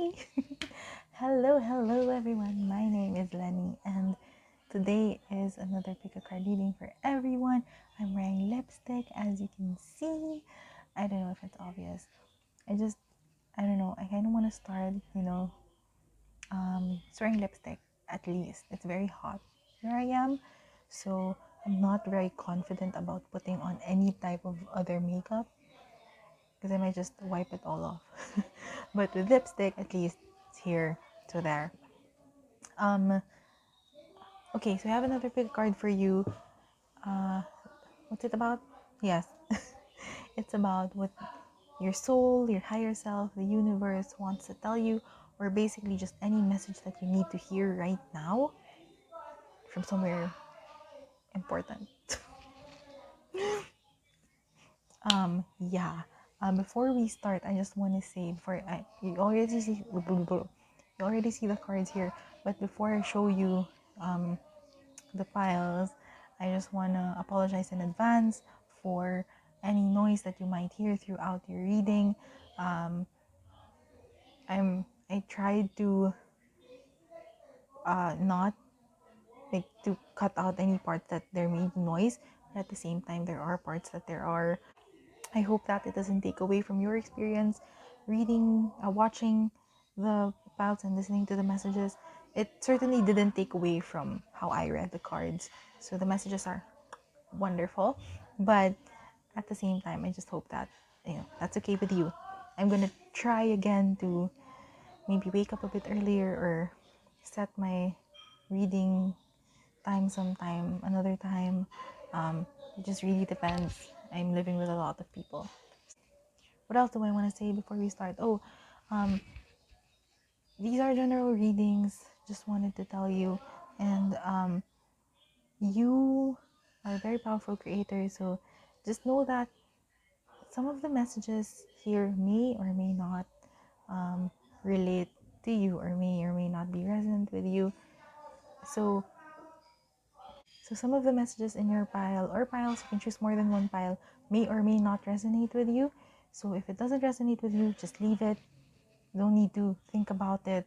Hi! Hello everyone. My name is Lenny and today is another pick a card reading for everyone. I'm wearing lipstick as you can see. I don't know if it's obvious. I don't know. I kind of want to start, wearing lipstick at least. It's very hot where I am. So I'm not very confident about putting on any type of other makeup because I might just wipe it all off. But with lipstick, at least it's here to there. Um, okay, so I have another pick card for you. Uh, what's it about? Yes, it's about what your soul, your higher self, the universe wants to tell you, or basically just any message that you need to hear right now from somewhere important. Yeah. Before we start, I just want to say you already see the cards here, but before I show you the piles, I just want to apologize in advance for any noise that you might hear throughout your reading. Um, I tried to not like to cut out any parts that there may be noise, but at the same time there are parts that there are. I hope that it doesn't take away from your experience reading, watching the piles and listening to the messages. It certainly didn't take away from how I read the cards. So the messages are wonderful, but at the same time I just hope that that's okay with you. I'm gonna try again to maybe wake up a bit earlier or set my reading time sometime another time. It just really depends. I'm living with a lot of people. What else do I want to say before we start? Um, these are general readings. Just wanted to tell you, and you are a very powerful creator. So just know that some of the messages here may or may not relate to you, or may not be resonant with you. So some of the messages in your pile or piles, you can choose more than one pile, may or may not resonate with you. So if it doesn't resonate with you, just leave it. Don't need to think about it.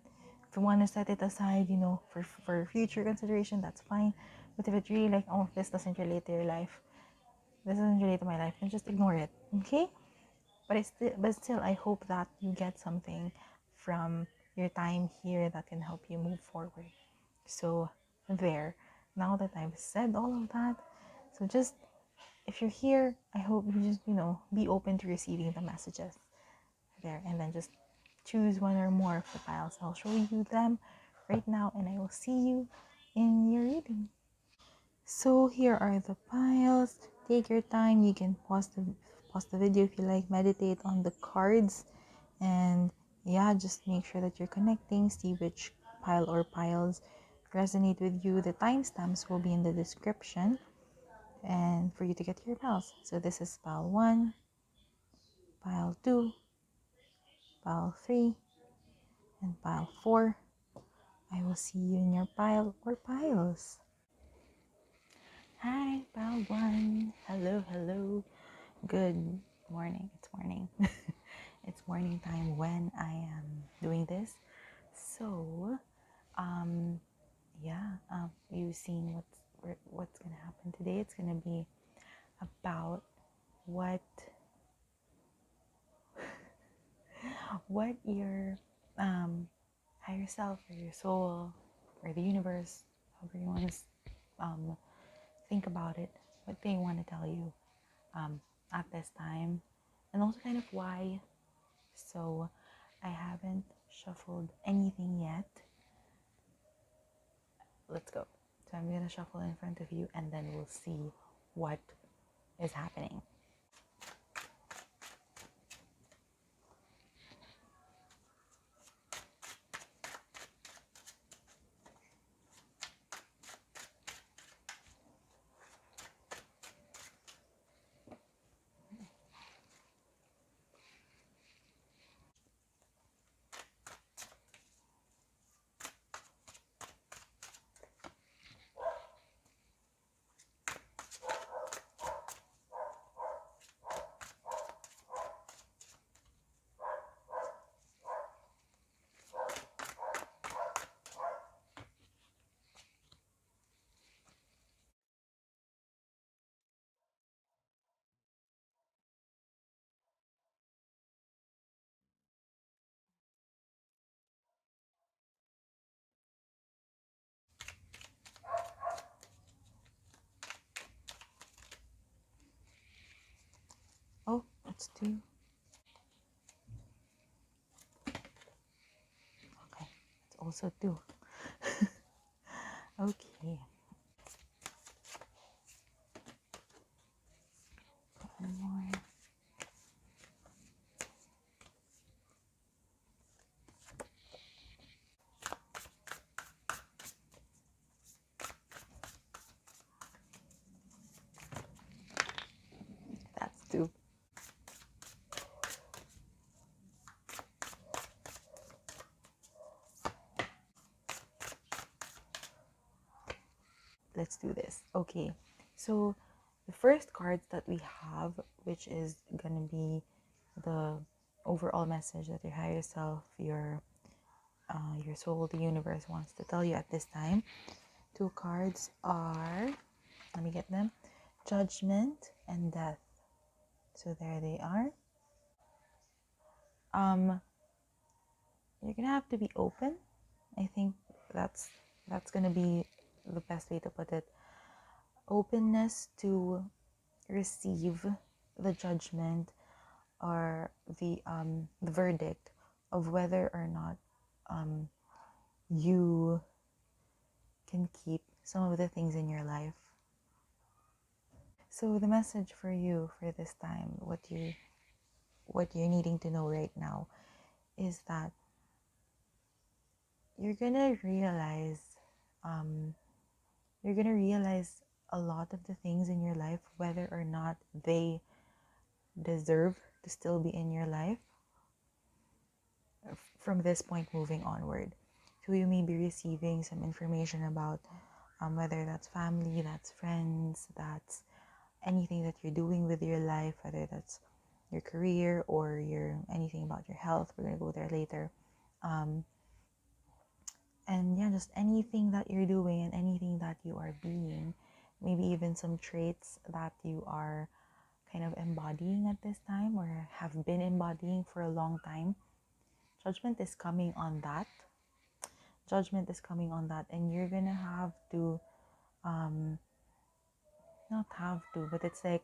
If you want to set it aside, for future consideration, that's fine. But if it's really like, oh, this doesn't relate to your life, this doesn't relate to my life, then just ignore it. Okay? But still, I hope that you get something from your time here that can help you move forward. So there. Now that I've said all of that, so just if you're here, I hope you just be open to receiving the messages there, and then just choose one or more of the files. I'll show you them right now, and I will see you in your reading. So here are the piles. Take your time. You can pause the video if you like. Meditate on the cards, and yeah, just make sure that you're connecting. See which pile or piles resonate with you. The timestamps will be in the description, and for you to get your piles. So this is pile 1, pile 2, pile 3, and pile 4. I will see you in your pile or piles. Hi, pile 1. Hello. Good morning. It's morning. It's morning time when I am doing this. So, you've seen what's gonna happen today. It's gonna be about what your higher self or your soul or the universe, however you want to think about it, what they want to tell you at this time, and also kind of why. So I haven't shuffled anything yet. Let's go. So I'm gonna shuffle in front of you, and then we'll see what is happening. That's 2. Okay, it's also 2. Okay. One more. That's 2. Let's do this. Okay, so the first cards that we have, which is gonna be the overall message that your higher self, your soul, the universe wants to tell you at this time. 2 cards are, let me get them, Judgment and Death. So there they are. You're gonna have to be open. I think that's gonna be the best way to put it. Openness to receive the judgment or the verdict of whether or not you can keep some of the things in your life. So the message for you for this time, what you're needing to know right now, is that you're gonna realize a lot of the things in your life, whether or not they deserve to still be in your life from this point moving onward. So you may be receiving some information about whether that's family, that's friends, that's anything that you're doing with your life, whether that's your career or your anything about your health. We're gonna go there later. And yeah, just anything that you're doing and anything that you are being, maybe even some traits that you are kind of embodying at this time or have been embodying for a long time. Judgment is coming on that. And you're gonna have to not have to, but it's like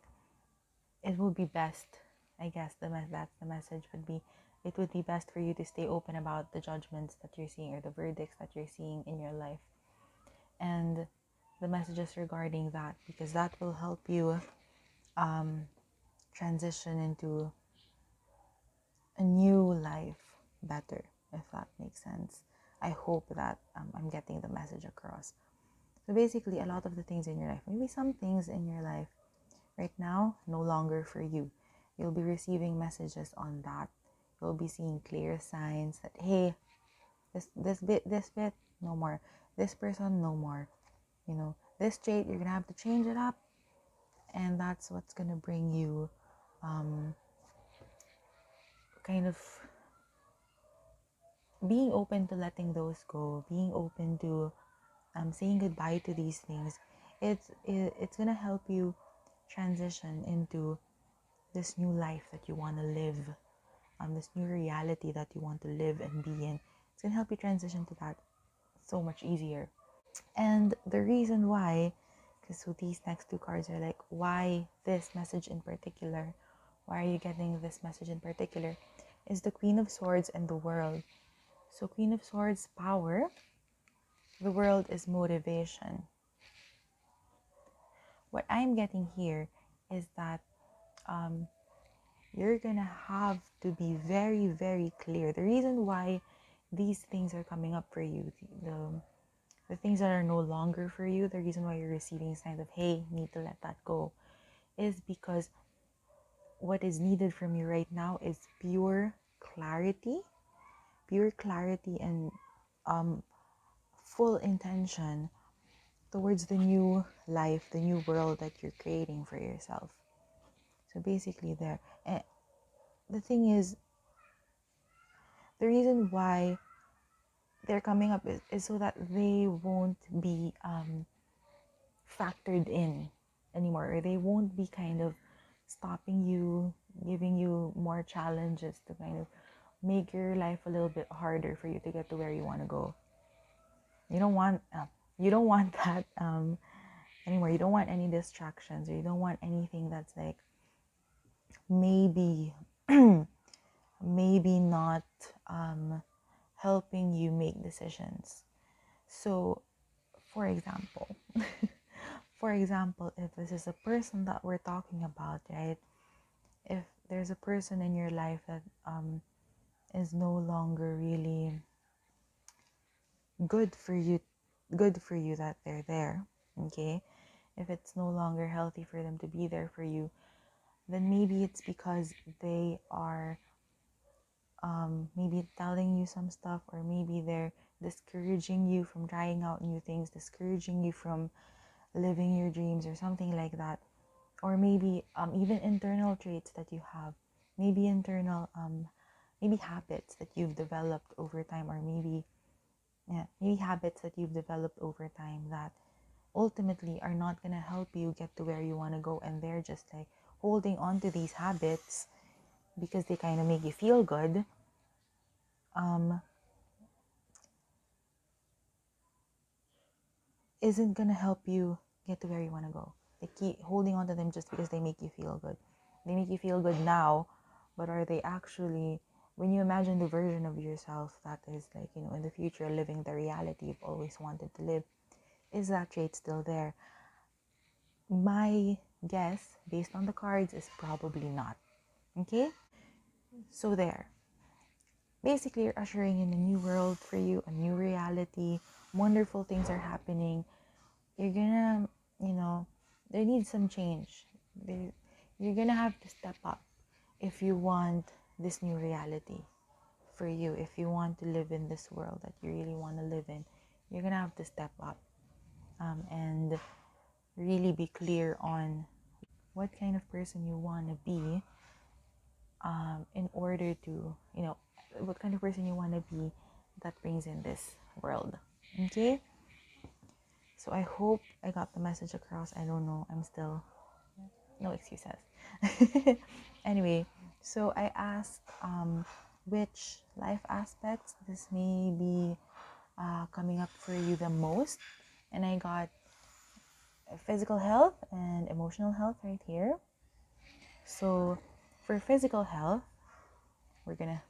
it will be best, I guess that's the message would be, it would be best for you to stay open about the judgments that you're seeing or the verdicts that you're seeing in your life, and the messages regarding that, because that will help you transition into a new life better, if that makes sense. I hope that I'm getting the message across. So basically, a lot of the things in your life, maybe some things in your life right now, no longer for you. You'll be receiving messages on that. You'll be seeing clear signs that, hey, this bit, no more. This person, no more. You know, this trait, you're gonna have to change it up, and that's what's gonna bring you, kind of being open to letting those go, being open to saying goodbye to these things. It's gonna help you transition into this new life that you want to live, this new reality that you want to live and be in. It's gonna help you transition to that so much easier. And the reason why, because so these next 2 cards are like, why this message in particular? Why are you getting this message in particular? Is the Queen of Swords and the World. So Queen of Swords, power. The World is motivation. What I'm getting here is that you're gonna have to be very, very clear. The reason why these things are coming up for you, the things that are no longer for you, the reason why you're receiving signs of, hey, need to let that go, is because what is needed from you right now is pure clarity and full intention towards the new life, the new world that you're creating for yourself. So basically there, the thing is, the reason why they're coming up is so that they won't be factored in anymore, or they won't be kind of stopping you, giving you more challenges to kind of make your life a little bit harder for you to get to where you want to go. You don't want that anymore. You don't want any distractions, or you don't want anything that's like maybe maybe not helping you make decisions. So for example, if this is a person that we're talking about, right? If there's a person in your life that is no longer really good for you, that they're there, okay? If it's no longer healthy for them to be there for you, then maybe it's because they are maybe telling you some stuff, or maybe they're discouraging you from trying out new things, discouraging you from living your dreams or something like that. Or maybe even internal traits that you have, maybe internal maybe habits that you've developed over time, or maybe habits that you've developed over time that ultimately are not going to help you get to where you want to go, and they're just like holding on to these habits because they kind of make you feel good. Isn't going to help you get to where you want to go. They keep holding on to them just because they make you feel good. They make you feel good now, but are they actually, when you imagine the version of yourself that is like, in the future, living the reality you've always wanted to live, is that trait still there? My guess, based on the cards, is probably not. Okay? So there. Basically, you're ushering in a new world for you, a new reality. Wonderful things are happening. You're gonna, there needs some change. You're gonna have to step up if you want this new reality for you. If you want to live in this world that you really want to live in, you're gonna have to step up and really be clear on what kind of person you want to be in order to, what kind of person you want to be that brings in this world. Okay? So I hope I got the message across. I don't know. I'm still, no excuses. Anyway, so I asked which life aspects this may be coming up for you the most. And I got physical health and emotional health right here. So for physical health, I'm kind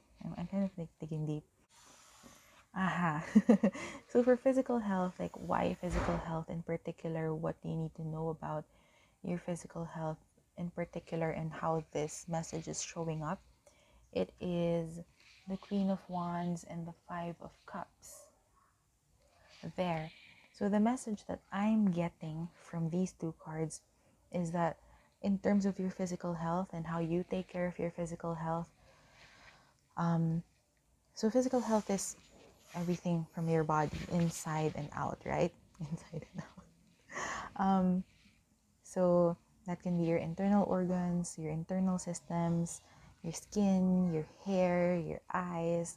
of like digging deep. Aha. So for physical health, like why physical health in particular, what do you need to know about your physical health in particular, and how this message is showing up? It is the Queen of Wands and the Five of Cups there. So the message that I'm getting from these two cards is that in terms of your physical health and how you take care of your physical health, so physical health is everything from your body, inside and out, right? Inside and out. So that can be your internal organs, your internal systems, your skin, your hair, your eyes,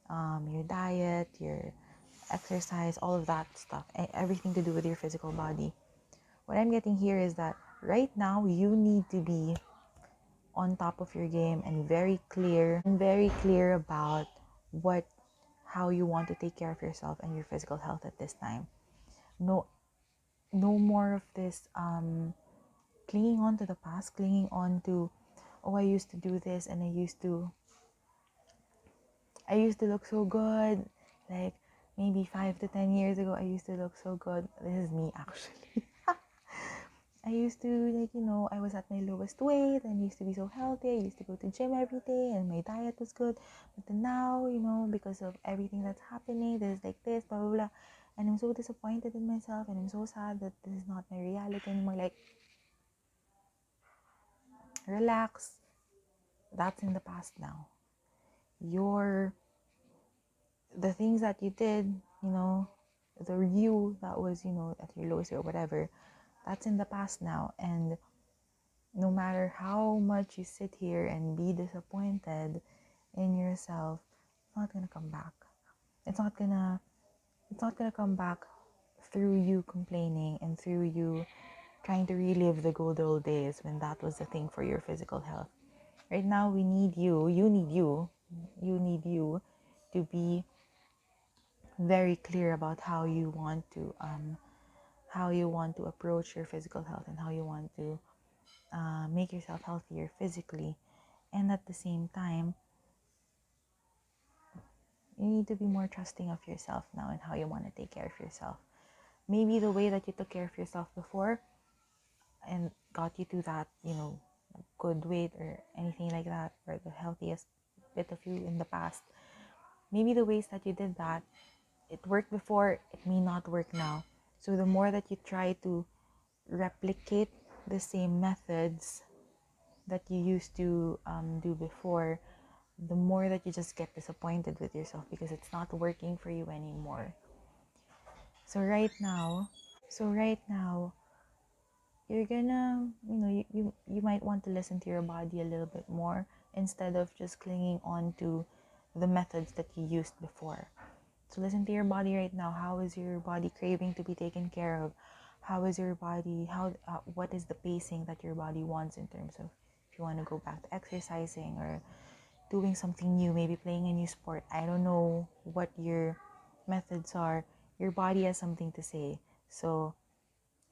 your diet, your exercise, all of that stuff, everything to do with your physical body. What I'm getting here is that right now you need to be on top of your game and very clear about how you want to take care of yourself and your physical health at this time. No more of this clinging on to the past, clinging on to, oh, I used to do this, and I used to look so good. Like maybe 5 to 10 years ago, I used to look so good. This is me actually. I used to, I was at my lowest weight and used to be so healthy. I used to go to gym every day and my diet was good. But then now, because of everything that's happening, there's like this, blah, blah, blah. And I'm so disappointed in myself, and I'm so sad that this is not my reality anymore. Like, relax. That's in the past now. The things that you did, the you that was, at your lowest or whatever, that's in the past now. And no matter how much you sit here and be disappointed in yourself, it's not gonna come back. It's not gonna come back through you complaining and through you trying to relive the good old days when that was the thing for your physical health. Right now we need you. You need you to be very clear about how you want to approach your physical health, and how you want to make yourself healthier physically. And at the same time, you need to be more trusting of yourself now and how you want to take care of yourself. Maybe the way that you took care of yourself before and got you to that, good weight or anything like that, or the healthiest bit of you in the past. Maybe the ways that you did that, it worked before, it may not work now. So the more that you try to replicate the same methods that you used to do before, the more that you just get disappointed with yourself because it's not working for you anymore. So right now, you're gonna, you might want to listen to your body a little bit more instead of just clinging on to the methods that you used before. So listen to your body right now. How is your body craving to be taken care of? How is your body, what is the pacing that your body wants in terms of if you want to go back to exercising or doing something new, maybe playing a new sport. I don't know what your methods are. Your body has something to say. So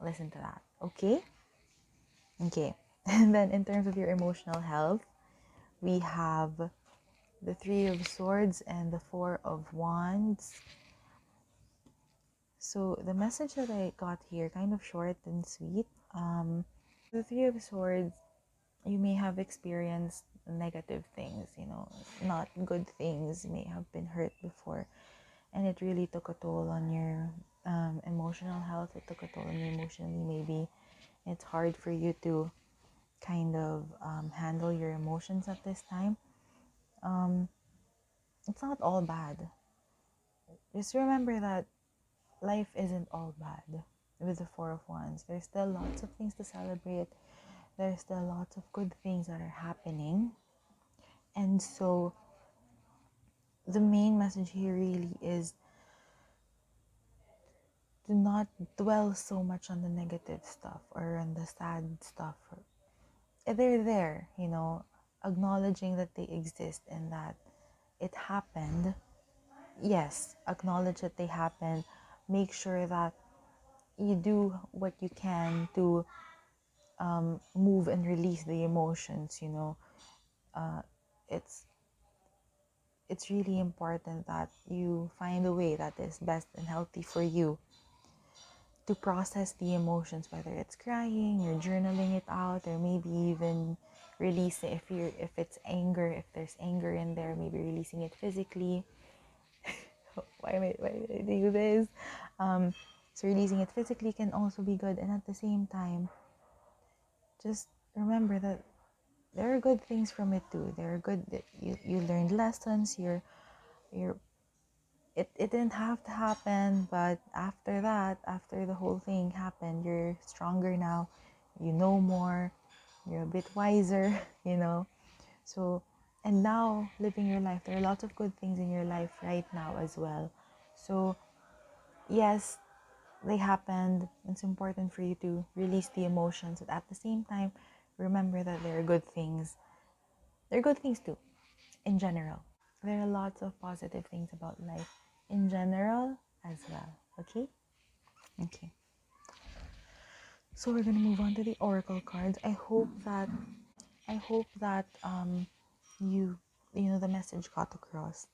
listen to that. Okay? Okay. And then in terms of your emotional health, we have the Three of Swords and the Four of Wands. So the message that I got here, kind of short and sweet. The Three of Swords, you may have experienced negative things, not good things. You may have been hurt before, and it really took a toll on your emotional health. It took a toll on you emotionally. Maybe it's hard for you to kind of handle your emotions at this time. It's not all bad. Just remember that life isn't all bad with the Four of Wands. There's still lots of things to celebrate. There's still lots of good things that are happening. And so the main message here really is do not dwell so much on the negative stuff or on the sad stuff. They're there, acknowledging that they exist and that it happened. Yes, acknowledge that they happened. Make sure that you do what you can to move and release the emotions. Uh, it's it's really important that you find a way that is best and healthy for you to process the emotions, whether it's crying or journaling it out, or maybe even release it if it's anger, if there's anger in there, maybe releasing it physically. why did I do this? So releasing it physically can also be good, and at the same time, just remember that there are good things from it too. There are good that you learned lessons. You're it didn't have to happen, but after that, after the whole thing happened, you're stronger now. You know more. You're a bit wiser. So, and now living your life, there are lots of good things in your life right now as well. So yes, they happened. It's important for you to release the emotions, but at the same time, remember that there are good things. There are good things too, in general. There are lots of positive things about life in general as well. Okay? Okay. So we're gonna move on to the oracle cards. I hope that the message got across.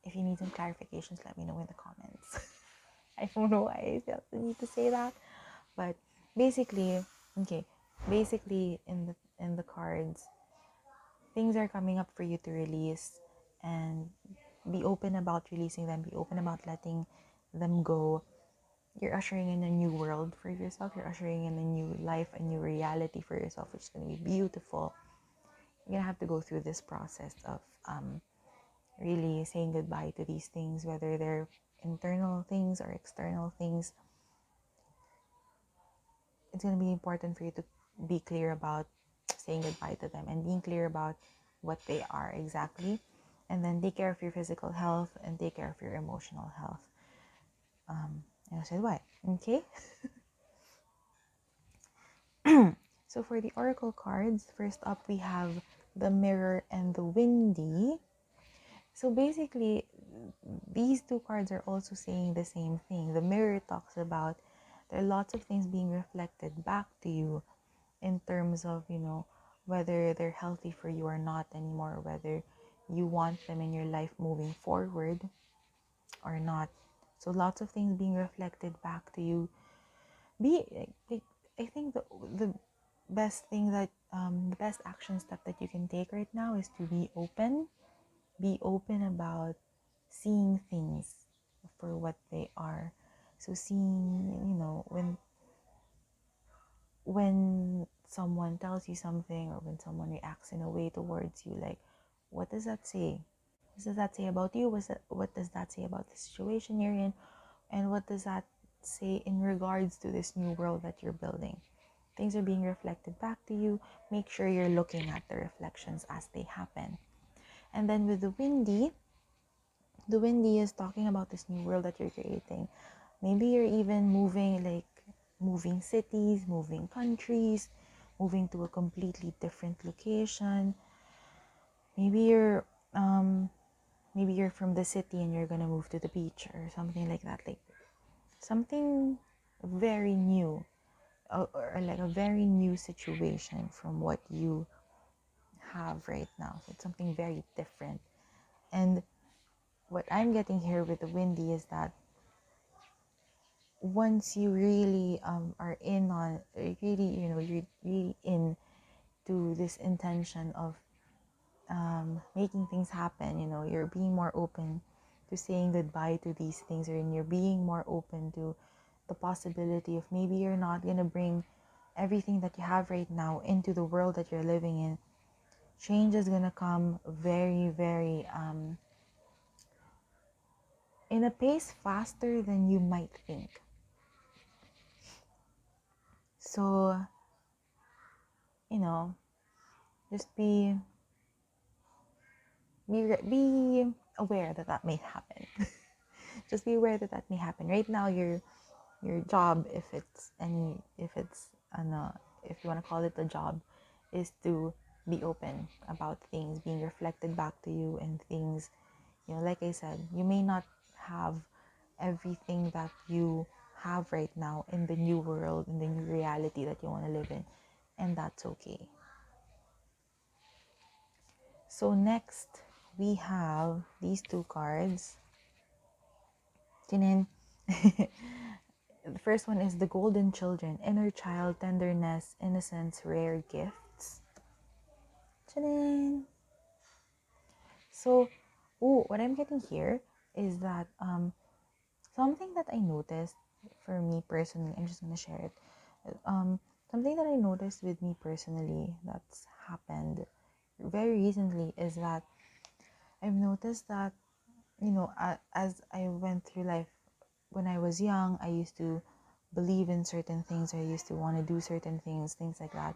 If you need some clarifications, let me know in the comments. I don't know why I felt the need to say that, but basically, okay, basically in the cards, things are coming up for you to release, and be open about releasing them. Be open about letting them go. You're ushering in a new world for yourself. You're ushering in a new life, a new reality for yourself, which is going to be beautiful. You're going to have to go through this process of really saying goodbye to these things, whether they're internal things or external things. It's going to be important for you to be clear about saying goodbye to them and being clear about what they are exactly. And then take care of your physical health and take care of your emotional health. I said why. Okay? So for the oracle cards, first up we have the Mirror and the Windy. So basically, these two cards are also saying the same thing. The Mirror talks about there are lots of things being reflected back to you, in terms of, whether they're healthy for you or not anymore, whether you want them in your life moving forward or not. So lots of things being reflected back to you. Be like, I think the best thing that the best action step that you can take right now is to be open. Be open about seeing things for what they are. So seeing, when someone tells you something, or when someone reacts in a way towards you, like, what does that say? What does that say about you? What does that say about the situation you're in? And what does that say in regards to this new world that you're building? Things are being reflected back to you. Make sure you're looking at the reflections as they happen. And then with the windy is talking about this new world that you're creating. Maybe you're even moving cities, moving countries, moving to a completely different location. Maybe you're from the city and you're gonna move to the beach or something like that, like something very new, or like a very new situation from what you have right now. So it's something very different. And what I'm getting here with the windy is that once you really are in on really, you're really in to this intention of making things happen, you're being more open to saying goodbye to these things, or you're being more open to the possibility of maybe you're not going to bring everything that you have right now into the world that you're living in. Change is going to come very, very in a pace faster than you might think. So, just be aware that that may happen. Just be aware that that may happen. Right now, your job, if you want to call it a job, is to be open about things being reflected back to you, and things, like I said, you may not have everything that you have right now in the new world, in the new reality that you want to live in, and that's okay. So next we have these two cards. Tinin. The first one is the Golden Children, inner child, tenderness, innocence, rare gifts. Tinin. So, what I'm getting here is that something that I noticed for me personally, I'm just gonna share it. Something that I noticed with me personally that's happened very recently is that I've noticed that, as I went through life, when I was young, I used to believe in certain things, I used to want to do certain things like that.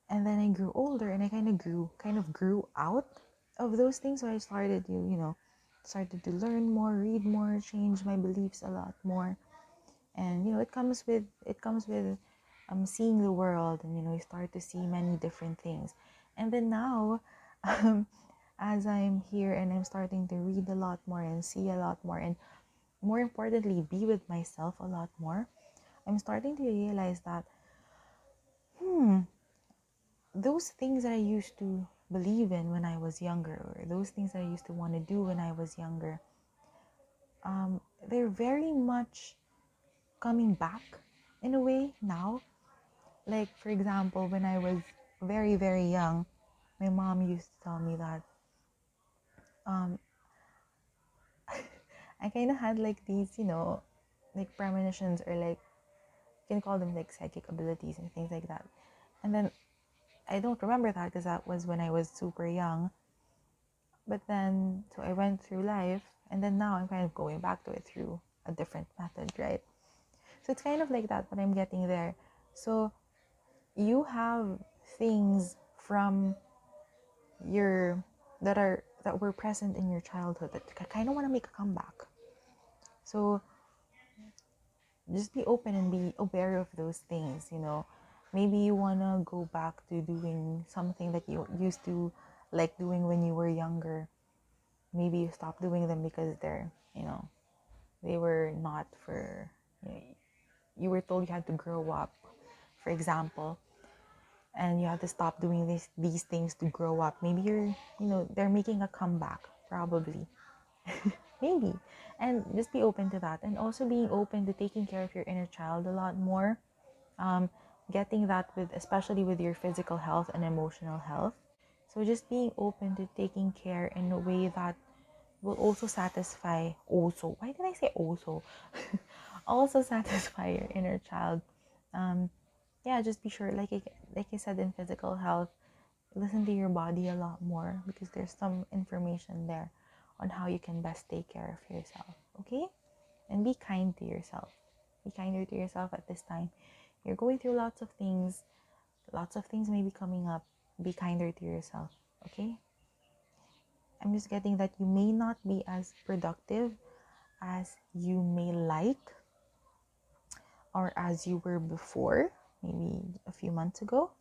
And then I grew older, and I kind of grew out of those things. So I started to, started to learn more, read more, change my beliefs a lot more. And it comes with seeing the world, and you start to see many different things. And then now, as I'm here and I'm starting to read a lot more and see a lot more, and more importantly, be with myself a lot more, I'm starting to realize that those things that I used to believe in when I was younger, or those things that I used to want to do when I was younger, they're very much coming back in a way now. Like, for example, when I was very, very young, my mom used to tell me that um, I kind of had like these, like premonitions, or like, you can call them like psychic abilities and things like that. And then I don't remember that because that was when I was super young. But then, so I went through life, and then now I'm kind of going back to it through a different method, right? So it's kind of like that, but I'm getting there. So you have things from your that were present in your childhood that kind of want to make a comeback. So just be open and be aware of those things. Maybe you want to go back to doing something that you used to like doing when you were younger. Maybe you stop doing them because they were not for, you were told you had to grow up, for example. and you have to stop doing these things to grow up. Maybe they're making a comeback, probably. Maybe. And just be open to that, and also being open to taking care of your inner child a lot more. Getting that with, especially with your physical health and emotional health. So just being open to taking care in a way that will also satisfy, also, why did I say also? Also satisfy your inner child. Yeah, just be sure, like I said, in physical health, listen to your body a lot more, because there's some information there on how you can best take care of yourself. Okay? And be kind to yourself. Be kinder to yourself at this time. You're going through lots of things. Lots of things may be coming up. Be kinder to yourself. Okay? I'm just getting that you may not be as productive as you may like, or as you were before, maybe a few months ago.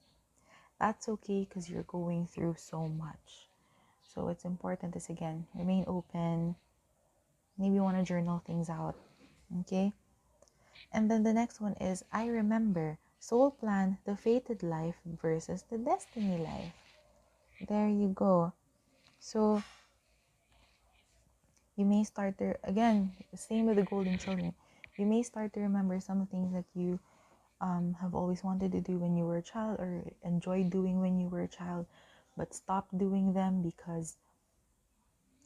That's okay, because you're going through so much. So it's important is, again, remain open. Maybe you want to journal things out. Okay? And then the next one is, I remember, soul plan, the fated life versus the destiny life. There you go. So you may start to, again, same with the golden children, you may start to remember some things that you have always wanted to do when you were a child, or enjoyed doing when you were a child, but stopped doing them because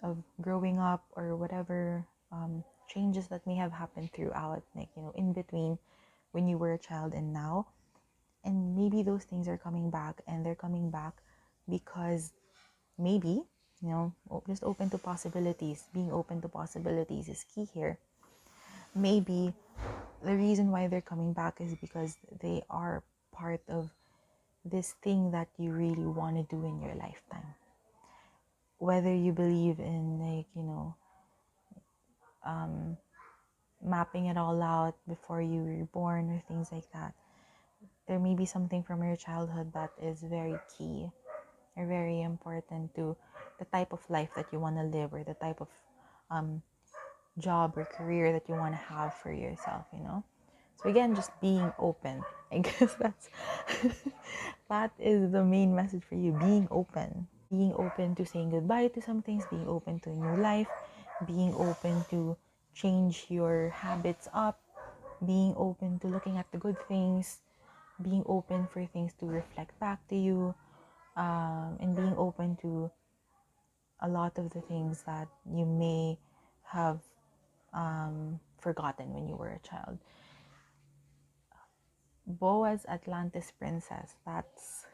of growing up, or whatever changes that may have happened throughout, like, in between when you were a child and now. And maybe those things are coming back, and they're coming back because maybe, just open to possibilities. Being open to possibilities is key here. Maybe the reason why they're coming back is because they are part of this thing that you really want to do in your lifetime. Whether you believe in, like, mapping it all out before you were born, or things like that, there may be something from your childhood that is very key, or very important to the type of life that you want to live, or the type of job or career that you want to have for yourself. So again, just being open. I guess that is the main message for you. Being open to saying goodbye to some things, being open to a new life, being open to change your habits up, being open to looking at the good things, being open for things to reflect back to you, and being open to a lot of the things that you may have forgotten when you were a child. Boaz Atlantis Princess. That's,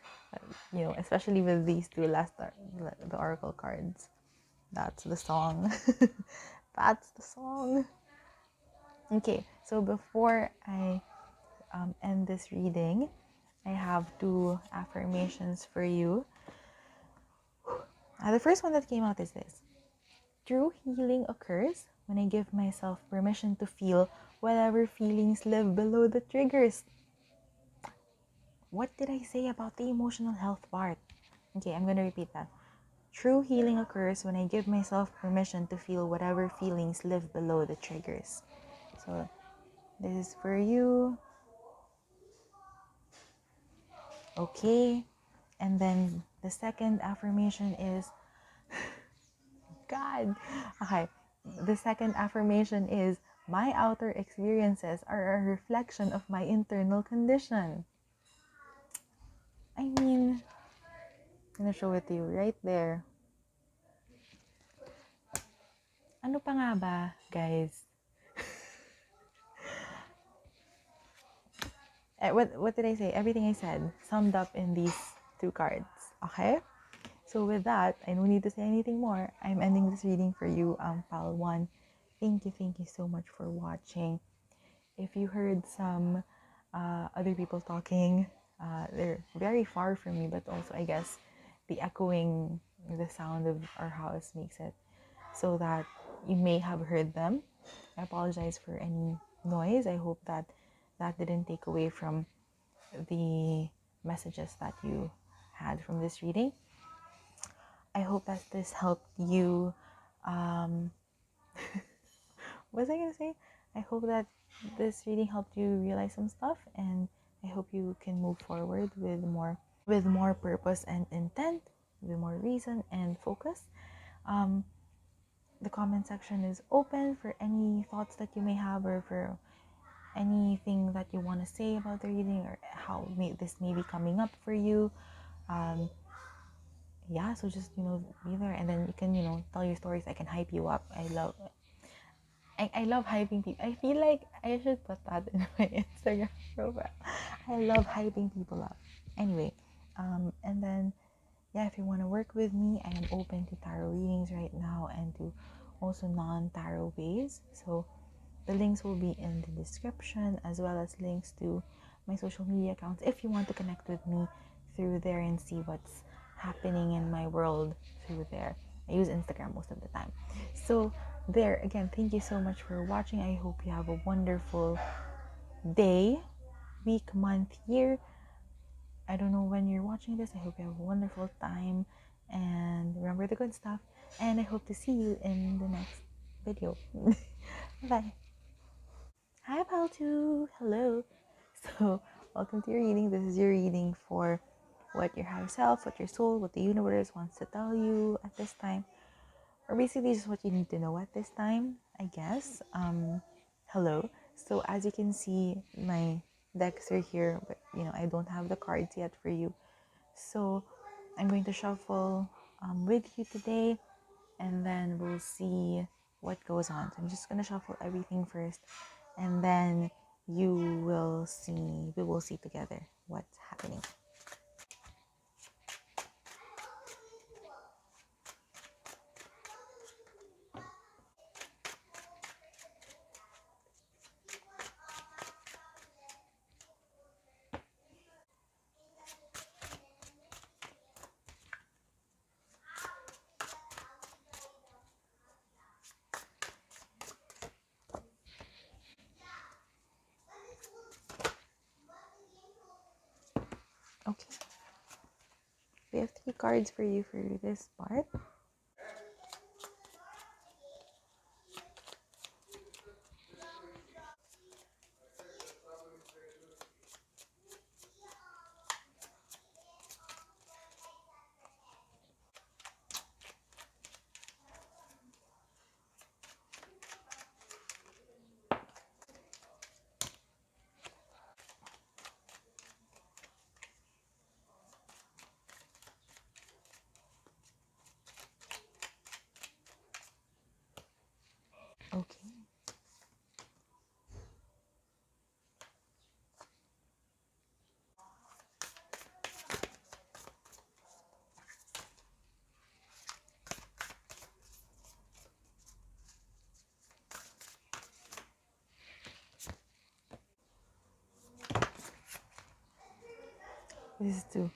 especially with these two last the oracle cards. That's the song. That's the song. Okay, so before I end this reading, I have two affirmations for you. The first one that came out is this: true healing occurs when I give myself permission to feel whatever feelings live below the triggers. What did I say about the emotional health part? Okay, I'm going to repeat that. True healing occurs when I give myself permission to feel whatever feelings live below the triggers. So, this is for you. Okay. And then the second affirmation is, God. Okay. The second affirmation is, my outer experiences are a reflection of my internal condition. I mean, I'm gonna show it to you right there. Ano pa nga ba, guys? What did I say? Everything I said summed up in these two cards. Okay? So with that, I don't need to say anything more. I'm ending this reading for you, Pal 1. Thank you so much for watching. If you heard some other people talking, they're very far from me, but also, I guess, the echoing, the sound of our house makes it so that you may have heard them. I apologize for any noise. I hope that didn't take away from the messages that you had from this reading. I hope that this helped you. What was I going to say? I hope that this reading helped you realize some stuff, and I hope you can move forward with more with more purpose and intent, with more reason and focus. Um, the comment section is open for any thoughts that you may have, or for anything that you want to say about the reading, or how this may be coming up for you. Um, yeah, so just be there, and then you can tell your stories. I can hype you up. I love hyping people. I feel like I should put that in my Instagram profile. I love hyping people up. Anyway, and then yeah, if you want to work with me, I am open to tarot readings right now, and to also non-tarot ways. So the links will be in the description, as well as links to my social media accounts if you want to connect with me through there and see what's happening in my world through there. I use Instagram most of the time. So there again, thank you so much for watching. I hope you have a wonderful day, week, month, year. I don't know when you're watching this. I hope you have a wonderful time, and remember the good stuff. And I hope to see you in the next video. Bye. Hi, Paltu. Hello. So, welcome to your reading. This is your reading for what your higher self, what your soul, what the universe wants to tell you at this time, or basically just what you need to know at this time, I guess. Hello. So, as you can see, my decks are here, but I don't have the cards yet for you. So, I'm going to shuffle with you today, and then we'll see what goes on. So I'm just gonna shuffle everything first, and then we will see together what's happening. Okay, we have 3 cards for you for this part. Okay. This is 2.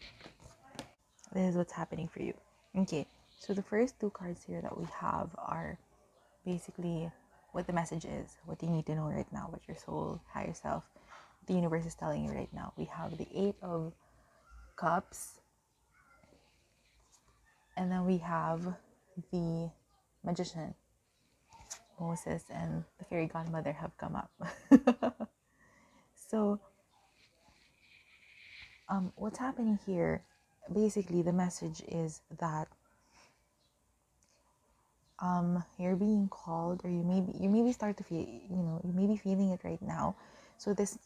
This is what's happening for you. Okay, so the first 2 cards here that we have are basically what the message is, what you need to know right now, what your soul, higher self, the universe is telling you right now. We have the 8 of Cups, and then we have the Magician. Moses and the fairy godmother have come up. So, what's happening here? Basically, the message is that you're being called, or you maybe start to feel, you may be feeling it right now. So this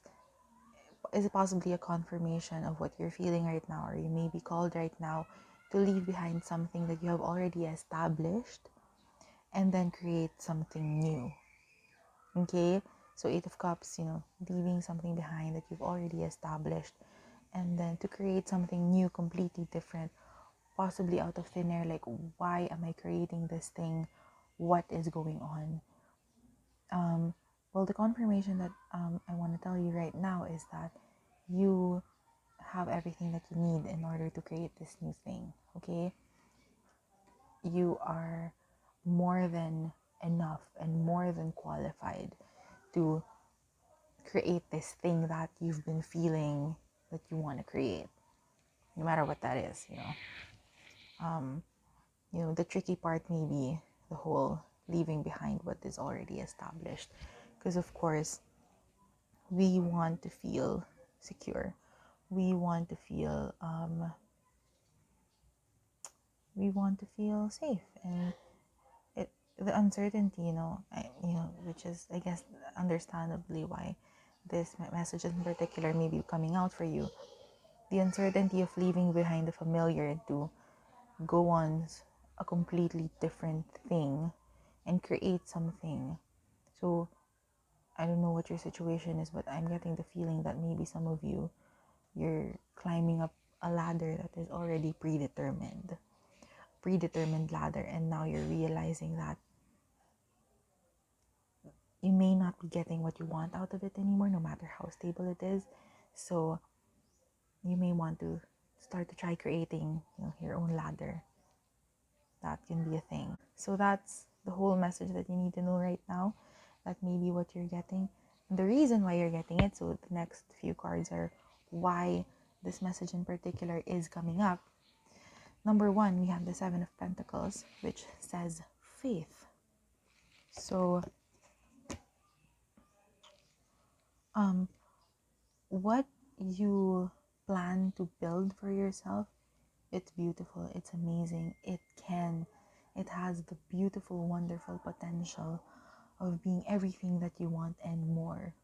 is possibly a confirmation of what you're feeling right now, or you may be called right now to leave behind something that you have already established, and then create something new. Okay, so 8 of Cups, leaving something behind that you've already established, and then to create something new, completely different, possibly out of thin air. Like, why am I creating this thing? What is going on? Well, the confirmation that I want to tell you right now is that you have everything that you need in order to create this new thing. Okay, you are more than enough and more than qualified to create this thing that you've been feeling that you want to create, no matter what that is. The tricky part may be the whole leaving behind what is already established, because of course we want to feel secure, we want to feel safe, and the uncertainty, which is, I guess, understandably why this message in particular may be coming out for you. The uncertainty of leaving behind the familiar to go on a completely different thing and create something. So I don't know what your situation is, but I'm getting the feeling that maybe some of you're climbing up a ladder that is already predetermined ladder, and now you're realizing that you may not be getting what you want out of it anymore, no matter how stable it is. So you may want to start to try creating, your own ladder. That can be a thing. So that's the whole message that you need to know right now. That may be what you're getting. And the reason why you're getting it, so the next few cards are why this message in particular is coming up. Number one, we have the Seven of Pentacles, which says faith. So, what you plan to build for yourself, it's beautiful, it's amazing, it has the beautiful, wonderful potential of being everything that you want and more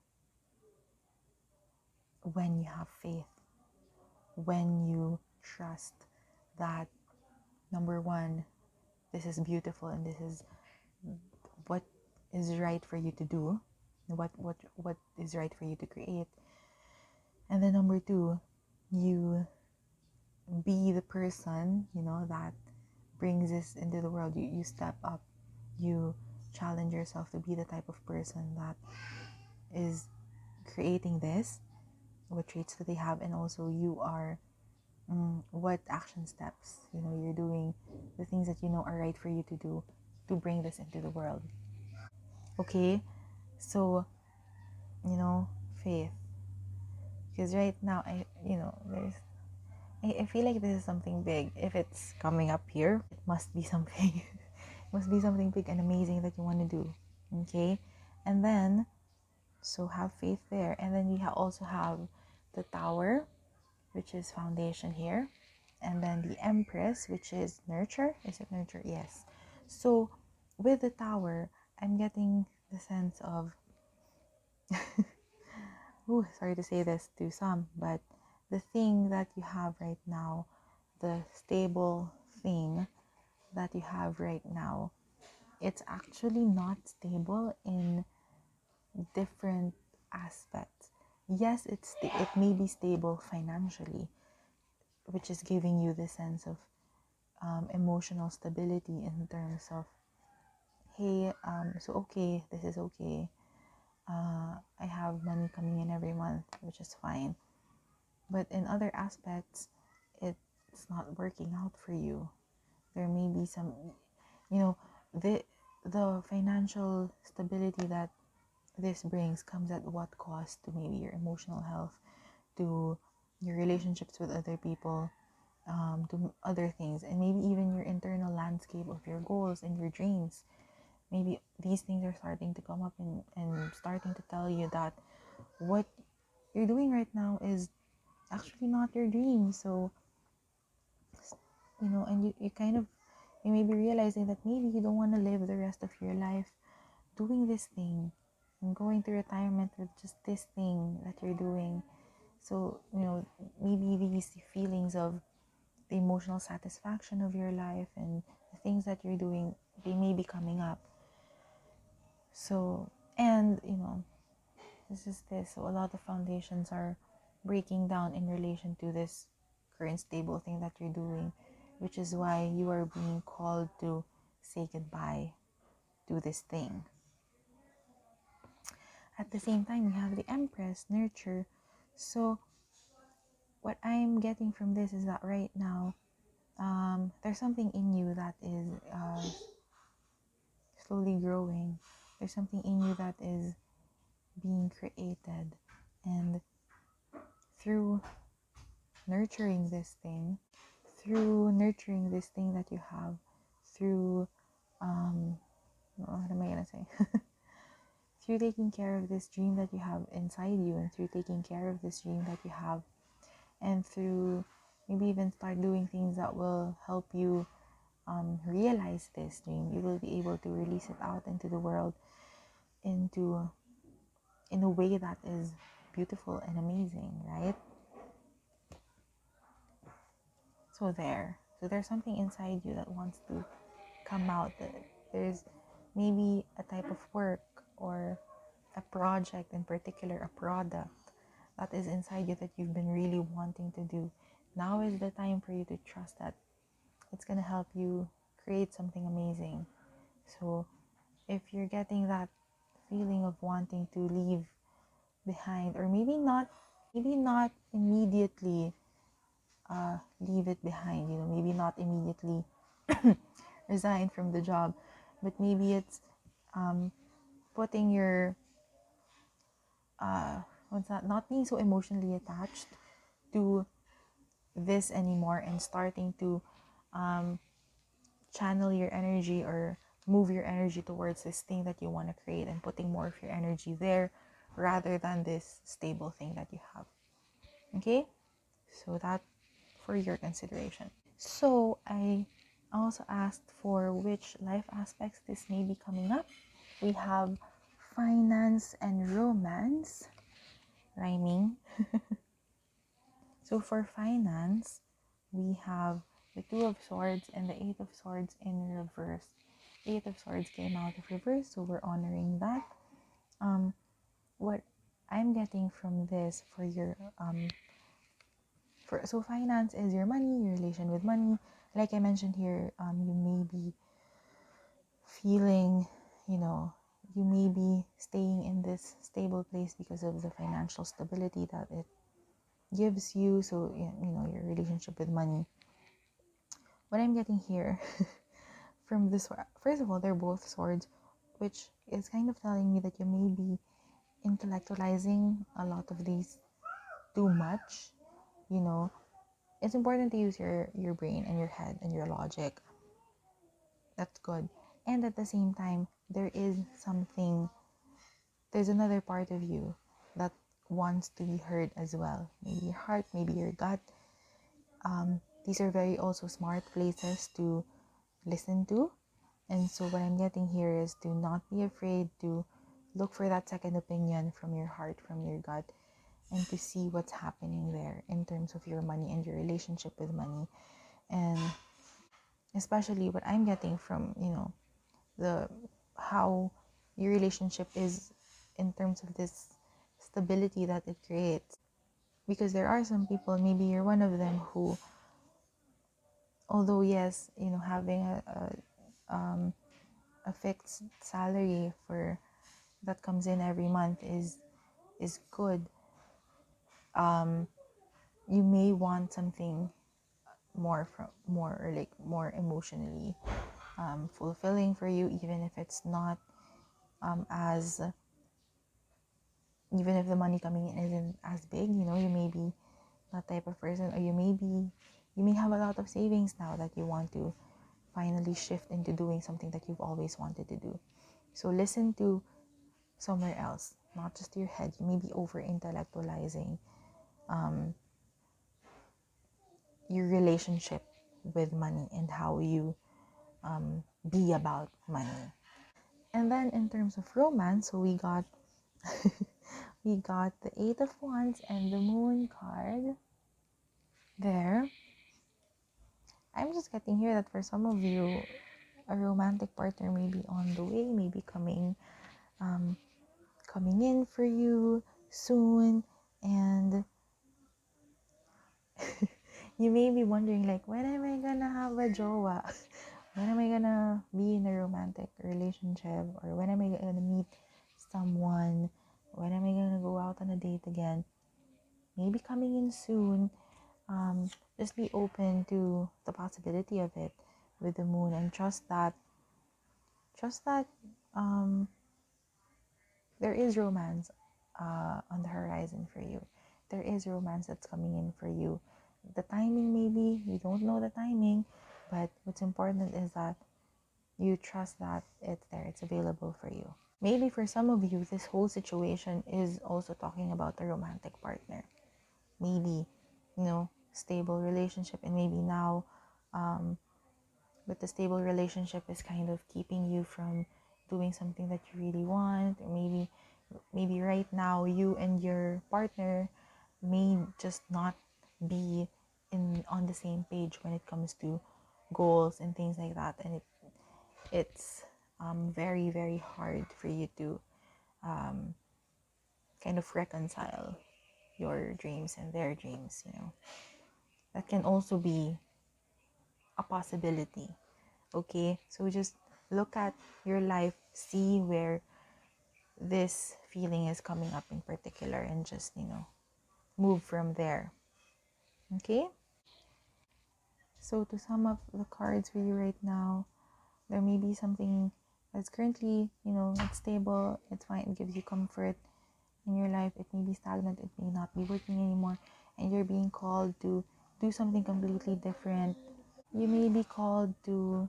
when you have faith, when you trust that, number one, this is beautiful and this is what is right for you to do, what is right for you to create. And then number two, you be the person, that brings this into the world. You step up, you challenge yourself to be the type of person that is creating this, what traits do they have, and also you are, what action steps, you're doing, the things that are right for you to do to bring this into the world. Okay, so, faith. Because right now, I feel like this is something big. If it's coming up here, it must be something. It must be something big and amazing that you want to do. Okay, and then, so have faith there. And then we also have the Tower, which is foundation here, and then the Empress, which is nurture. Is it nurture? Yes. So with the Tower, I'm getting the sense of ooh, sorry to say this to some, but the thing that you have right now, the stable thing that you have right now, it's actually not stable in different aspects. Yes, it may be stable financially, which is giving you the sense of emotional stability in terms of, hey, so okay, this is okay. I have money coming in every month, which is fine. But in other aspects, it's not working out for you. There may be some, you know, the financial stability that this brings comes at what cost to maybe your emotional health, to your relationships with other people, to other things, and maybe even your internal landscape of your goals and your dreams. Maybe these things are starting to come up and starting to tell you that what you're doing right now is actually not your dream. So, and you may be realizing that maybe you don't want to live the rest of your life doing this thing and going to retirement with just this thing that you're doing. So, maybe these feelings of the emotional satisfaction of your life and the things that you're doing, they may be coming up. So, and, this is this. So, a lot of foundations are breaking down in relation to this current stable thing that you're doing, which is why you are being called to say goodbye to this thing. At the same time, we have the Empress, nurture. So, what I'm getting from this is that right now, there's something in you that is slowly growing. There's something in you that is being created, and through nurturing this thing, that you have, through what am I gonna say? Through taking care of this dream that you have inside you, and through taking care of this dream that you have, and through maybe even start doing things that will help you realize this dream, you will be able to release it out into the world into in a way that is beautiful and amazing, right? So there's something inside you that wants to come out. That there's maybe a type of work or a project in particular, a product that is inside you that you've been really wanting to do. Now is the time for you to trust that it's going to help you create something amazing. So if you're getting that feeling of wanting to leave behind, or maybe not immediately leave it behind, maybe not immediately resign from the job, but maybe it's putting your what's that, not being so emotionally attached to this anymore, and starting to channel your energy or move your energy towards this thing that you want to create, and putting more of your energy there rather than this stable thing that you have. Okay, so that for your consideration. So I also asked for which life aspects this may be coming up. We have finance and romance, rhyming. So for finance, we have the Two of Swords and the Eight of Swords in reverse. Eight of Swords came out of reverse, so we're honoring that. What I'm getting from this for your so finance is your money, your relation with money. Like I mentioned here, you may be feeling, you may be staying in this stable place because of the financial stability that it gives you. So your relationship with money. What I'm getting here from this, first of all, they're both swords, which is kind of telling me that you may be intellectualizing a lot of these too much. It's important to use your brain and your head and your logic. That's good. And at the same time, there's another part of you that wants to be heard as well. Maybe your heart, maybe your gut. These are very also smart places to listen to. And so what I'm getting here is to not be afraid to look for that second opinion from your heart, from your gut, and to see what's happening there in terms of your money and your relationship with money. And especially what I'm getting from, the how your relationship is in terms of this stability that it creates. Because there are some people, maybe you're one of them, who, although yes, having a fixed salary for that comes in every month is good. You may want something more emotionally fulfilling for you, even if it's not as even if the money coming in isn't as big. You may be that type of person, or you may have a lot of savings now that you want to finally shift into doing something that you've always wanted to do. So listen to somewhere else, not just your head. You may be over intellectualizing your relationship with money and how you be about money. And then in terms of romance, so we got we got the Eight of Wands and the Moon card there. I'm just getting here that for some of you, a romantic partner may be on the way, maybe coming in for you soon, and you may be wondering, like, when am I gonna have a jowa? When am I gonna be in a romantic relationship? Or when am I gonna meet someone? When am I gonna go out on a date again? Maybe coming in soon. Just be open to the possibility of it with the moon, and trust that there is romance on the horizon for you. There is romance that's coming in for you. The timing, maybe you don't know the timing, but what's important is that you trust that it's there, it's available for you. Maybe for some of you, this whole situation is also talking about a romantic partner. Maybe stable relationship, and maybe now but the stable relationship is kind of keeping you from doing something that you really want, or maybe right now you and your partner may just not be on the same page when it comes to goals and things like that, and it's very, very hard for you to kind of reconcile your dreams and their dreams. That can also be a possibility. Okay, so just look at your life, see where this feeling is coming up in particular, and just move from there. Okay, so to sum up the cards for you right now, there may be something that's currently it's stable, it's fine, it gives you comfort in your life. It may be stagnant, it may not be working anymore, and you're being called to do something completely different. You may be called to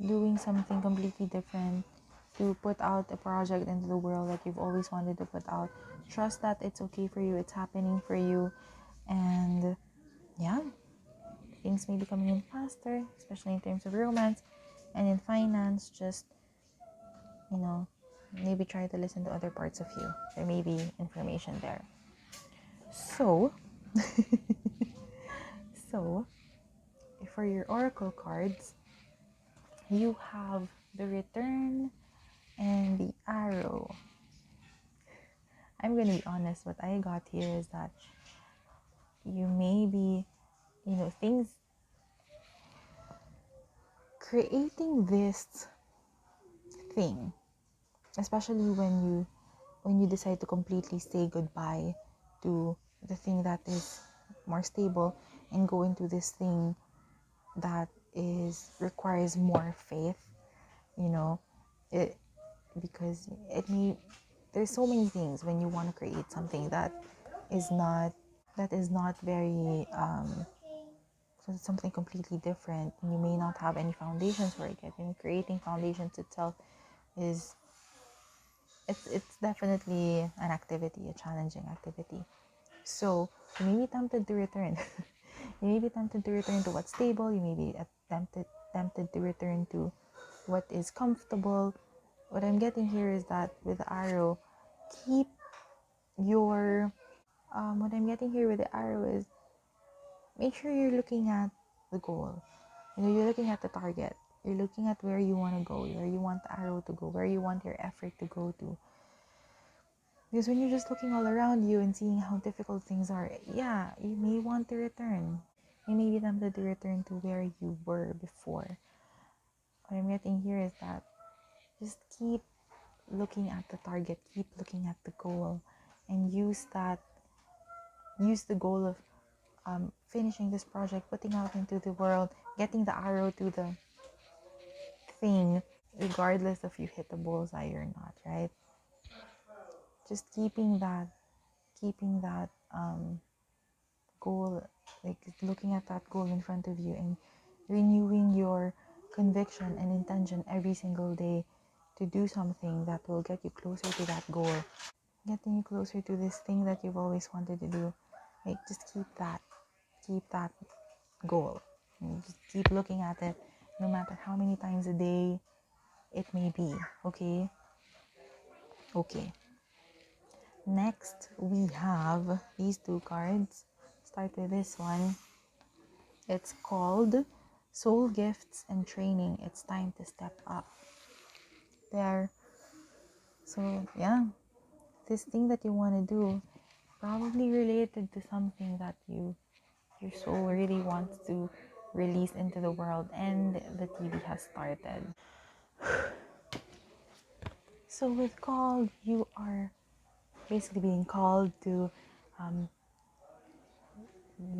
doing something completely different, to put out a project into the world that you've always wanted to put out. Trust that it's okay for you, it's happening for you, and yeah, things may be coming in faster, especially in terms of romance. And in finance, just maybe try to listen to other parts of you. There may be information there. So so for your oracle cards, you have the Return and the Arrow. I'm gonna be honest, what I got here is that you may be things creating this thing, especially when you decide to completely say goodbye to the thing that is more stable and go into this thing that requires more faith. It because it may there's so many things when you want to create something that is not very so something completely different, and you may not have any foundations for it yet. Creating foundations itself is it's definitely an activity, a challenging activity. So you may be tempted to return. You may be tempted to return to what's stable. You may be tempted to return to what is comfortable. What I'm getting here is that with the arrow, keep your what I'm getting here with the arrow is, make sure you're looking at the goal. You're looking at the target. You're looking at where you want to go, where you want the arrow to go, where you want your effort to go to. Because when you're just looking all around you and seeing how difficult things are, yeah, you may want to return. You may be tempted to return to where you were before. What I'm getting here is that just keep looking at the target, keep looking at the goal, and use the goal of finishing this project, putting out into the world, getting the arrow to the thing, regardless if you hit the bullseye or not, right? Just keeping that goal, like looking at that goal in front of you, and renewing your conviction and intention every single day to do something that will get you closer to that goal, getting you closer to this thing that you've always wanted to do. Like, just keep that goal, and just keep looking at it, no matter how many times a day it may be. Okay. Next, we have these two cards. Start with this one. It's called Soul Gifts and Training. It's time to step up. There. So, yeah. This thing that you want to do, probably related to something that your soul really wants to release into the world, and the TV has started. So with called, you are basically being called to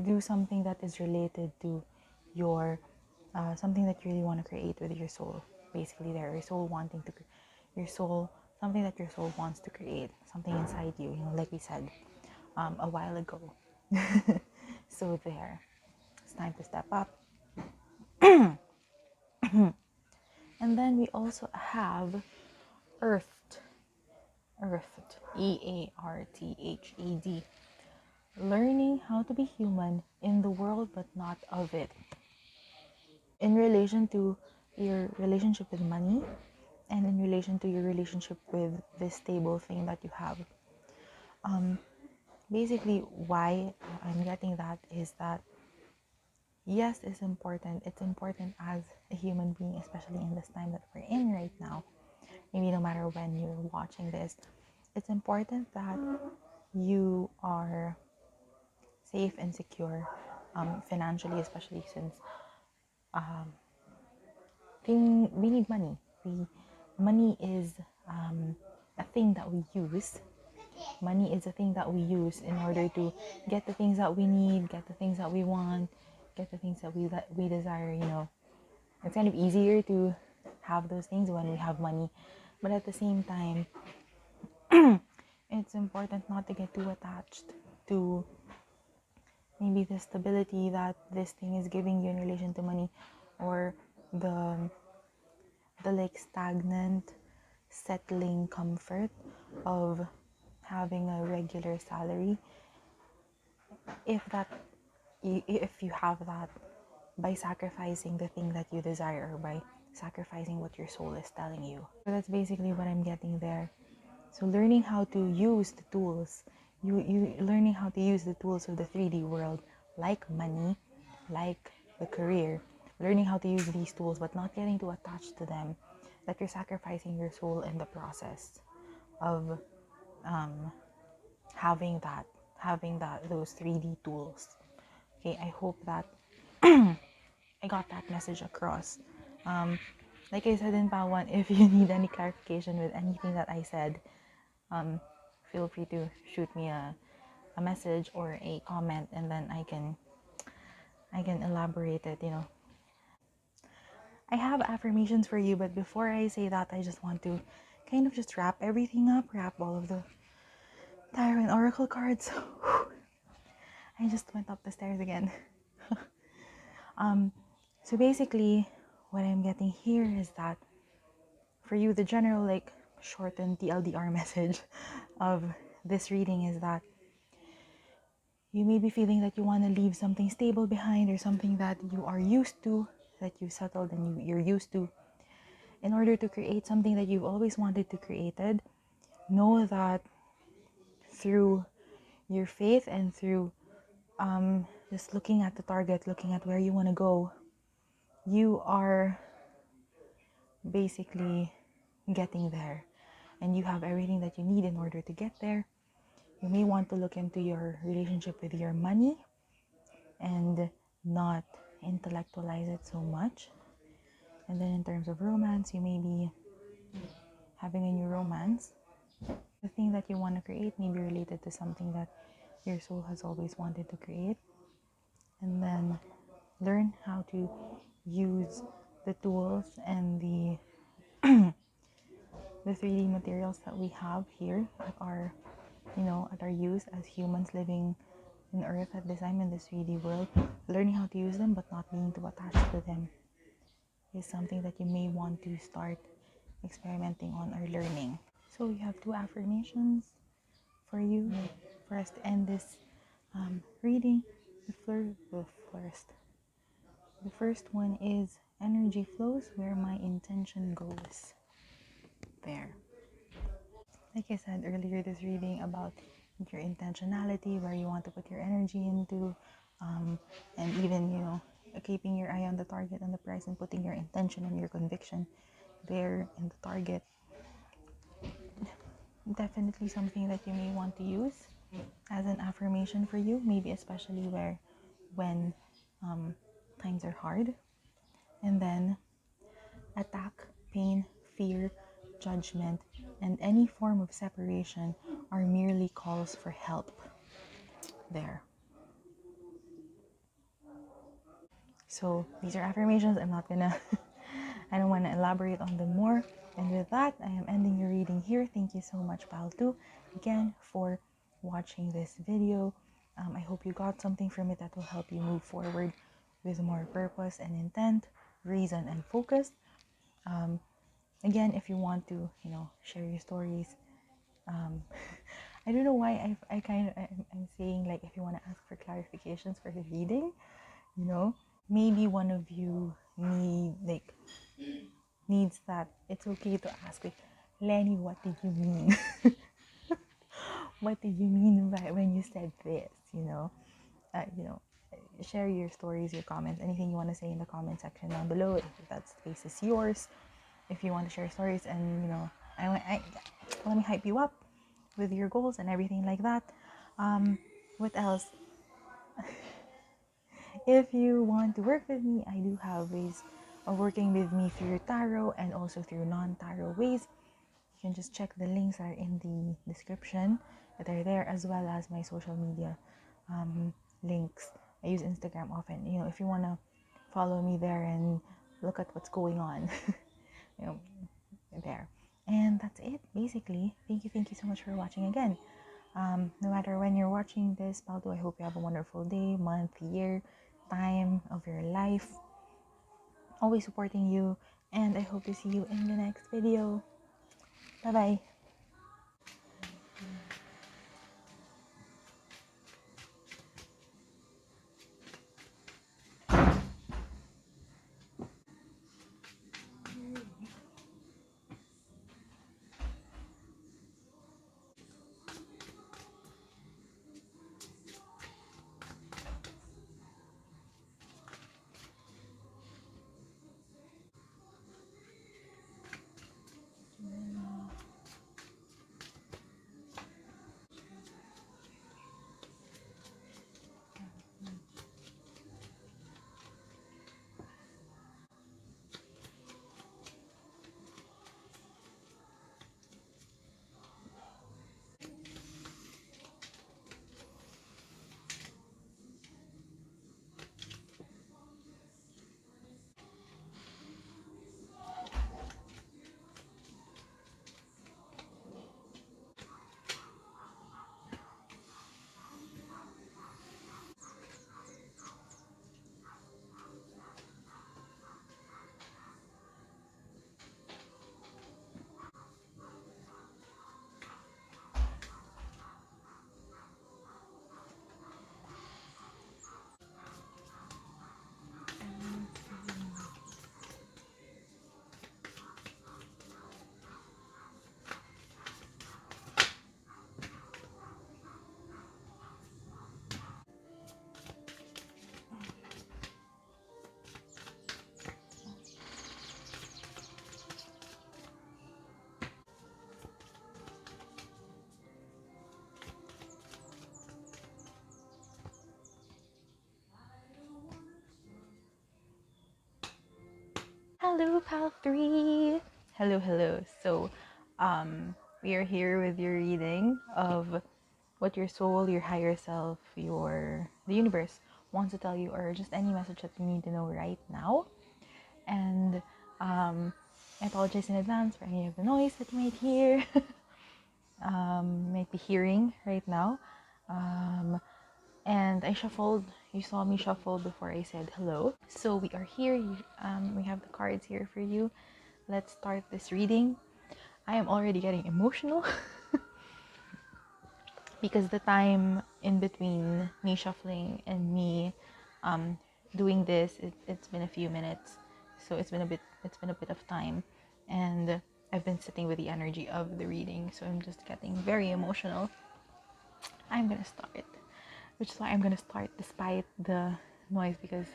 do something that is related to your something that you really want to create with your soul. Basically, your soul something that your soul wants to create, something inside you. Like we said a while ago. So there, it's time to step up. And then we also have Earthed, Earthed, Earthed. learning how to be human in the world but not of it. In relation to your relationship with money and in relation to your relationship with this stable thing that you have. Basically, why I'm getting that is that yes, it's important. It's important as a human being, especially in this time that we're in right now. Maybe no matter when you're watching this, it's important that you are safe and secure financially, especially since we need money. Money is a thing that we use. Money is a thing that we use in order to get the things that we need, get the things that we want, get the things that we desire. It's kind of easier to have those things when we have money, but at the same time, it's important not to get too attached to maybe the stability that this thing is giving you in relation to money, or the like stagnant settling comfort of having a regular salary. If you have that by sacrificing the thing that you desire, or by sacrificing what your soul is telling you. So that's basically what I'm getting there. So learning how to use the tools, you learning how to use the tools of the 3D world, like money, like the career, learning how to use these tools but not getting too attached to them, that you're sacrificing your soul in the process of having that those 3D tools. Okay, I hope that I got that message across. Like I said in Pawan, if you need any clarification with anything that I said, feel free to shoot me a message or a comment, and then I can elaborate it. I have affirmations for you, but before I say that, I just want to kind of just wrap everything up, wrap all of the tarot and oracle cards. I just went up the stairs again. So basically, what I'm getting here is that for you, the general, like, shortened TLDR message of this reading is that you may be feeling that you want to leave something stable behind, or something that you are used to, that you settled and you're used to, in order to create something that you've always wanted to created. Know that through your faith and through just looking at the target, looking at where you want to go, you are basically getting there, and you have everything that you need in order to get there. You may want to look into your relationship with your money and not intellectualize it so much. And then in terms of romance, you may be having a new romance. The thing that you want to create may be related to something that your soul has always wanted to create. And then learn how to use the tools and the 3D materials that we have here at our use as humans living in Earth at this time, in this 3D world. Learning how to use them but not being too attached to them is something that you may want to start experimenting on or learning. So we have two affirmations for you for us to end this reading. The first one is, energy flows where my intention goes. There. Like I said earlier, this reading about your intentionality, where you want to put your energy into, and even keeping your eye on the target and the prize, and putting your intention and your conviction there in the target. Definitely something that you may want to use as an affirmation for you, maybe especially when times are hard. And then, attack, pain, fear, judgment, and any form of separation are merely calls for help. There. So these are affirmations. I don't want to elaborate on them more. And with that, I am ending your reading here. Thank you so much, Pal2, again, for watching this video. I hope you got something from it that will help you move forward with more purpose and intent, reason, and focus. Again, if you want to, share your stories, I don't know why I'm saying, like, if you want to ask for clarifications for the reading, you know, maybe one of you needs that. It's okay to ask, like, Lenny, what did you mean? What did you mean by when you said this? You know, share your stories, your comments, anything you want to say in the comment section down below. If that space is yours, if you want to share stories, and let me hype you up with your goals and everything like that. What else? If you want to work with me, I do have ways of working with me through tarot and also through non-tarot ways. You can just check the links are in the description that are there, as well as my social media links. I use Instagram often. If you want to follow me there and look at what's going on, you know, there. And that's it, basically. Thank you so much for watching again. No matter when you're watching this, Paldo, I hope you have a wonderful day, month, year, time of your life. Always supporting you, and I hope to see you in the next video. Bye bye. Hello, Pal 3. Hello. So, we are here with your reading of what your soul, your higher self, the universe wants to tell you, or just any message that you need to know right now. And I apologize in advance for any of the noise that you might hear, might be hearing right now. And I shuffled. You saw me shuffle before I said hello. So we are here. We have the cards here for you. Let's start this reading. I am already getting emotional because the time in between me shuffling and me doing this, it's been a few minutes. So it's been a bit of time, and I've been sitting with the energy of the reading. So I'm just getting very emotional. I'm gonna start, which is why I'm gonna start despite the noise, because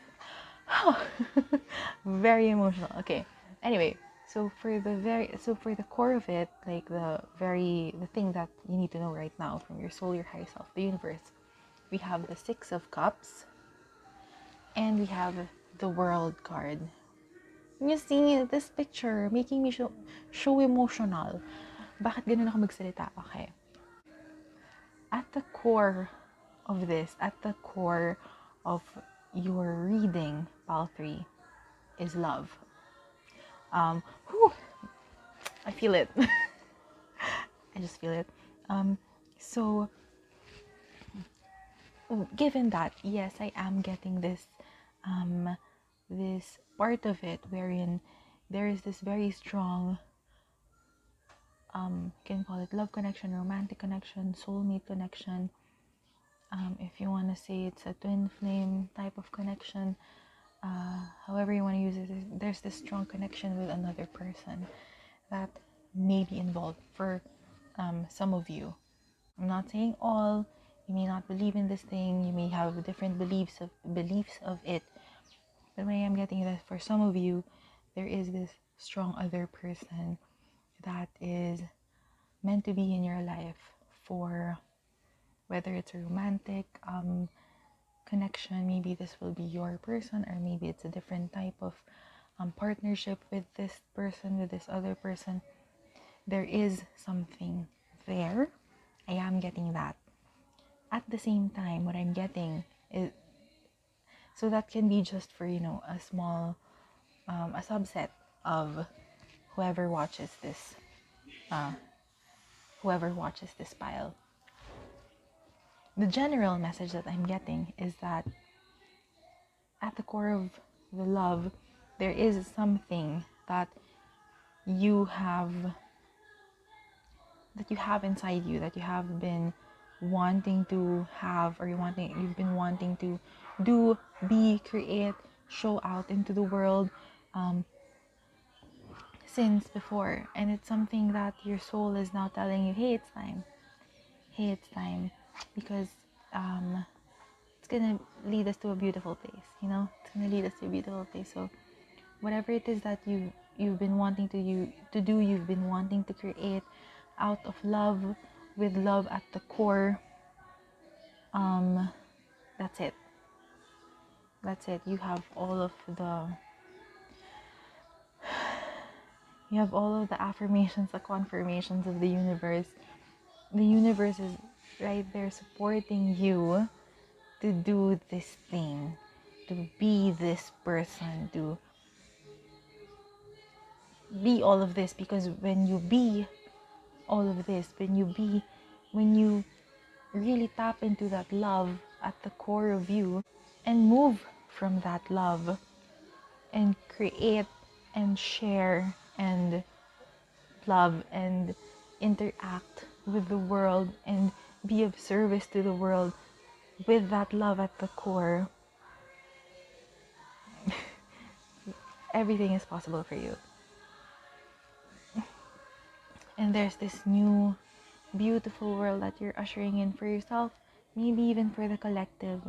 very emotional. Okay. Anyway, so for the core of it, like the thing that you need to know right now from your soul, your higher self, the universe, we have the Six of Cups, and we have the World card. You see this picture making me so emotional. Bakit ganun ako magsalita? Okay. At the core of this, at the core of your reading, Pal 3, is love. Whew, I feel it. I just feel it. So, given that, yes, I am getting this part of it wherein there is this very strong You can call it love connection, romantic connection, soulmate connection. If you want to say it's a twin flame type of connection, however you want to use it, there's this strong connection with another person that may be involved for some of you. I'm not saying all. You may not believe in this thing. You may have different beliefs of it. But when I'm getting that for some of you, there is this strong other person that is meant to be in your life for whether it's a romantic connection. Maybe this will be your person, or maybe it's a different type of partnership with this person, with this other person. There is something there. I am getting that. At the same time, what I'm getting is, so that can be just for, a small, a subset of whoever watches this, uh, whoever watches this pile. The general message that I'm getting is that at the core of the love, there is something that you have inside you, that you have been wanting to have, or you've been wanting to do, be, create, show out into the world since before. And it's something that your soul is now telling you, hey, it's time. Hey, it's time. Because it's gonna lead us to a beautiful place. It's gonna lead us to a beautiful place. So whatever it is that you've been wanting to do, you've been wanting to create out of love, with love at the core, that's it. You have all of the affirmations, the confirmations of the universe. The universe is right there supporting you to do this thing, to be this person, to be all of this. Because when you be all of this, when you really tap into that love at the core of you and move from that love and create and share and love and interact with the world and be of service to the world with that love at the core, everything is possible for you. And there's this new beautiful world that you're ushering in for yourself, maybe even for the collective,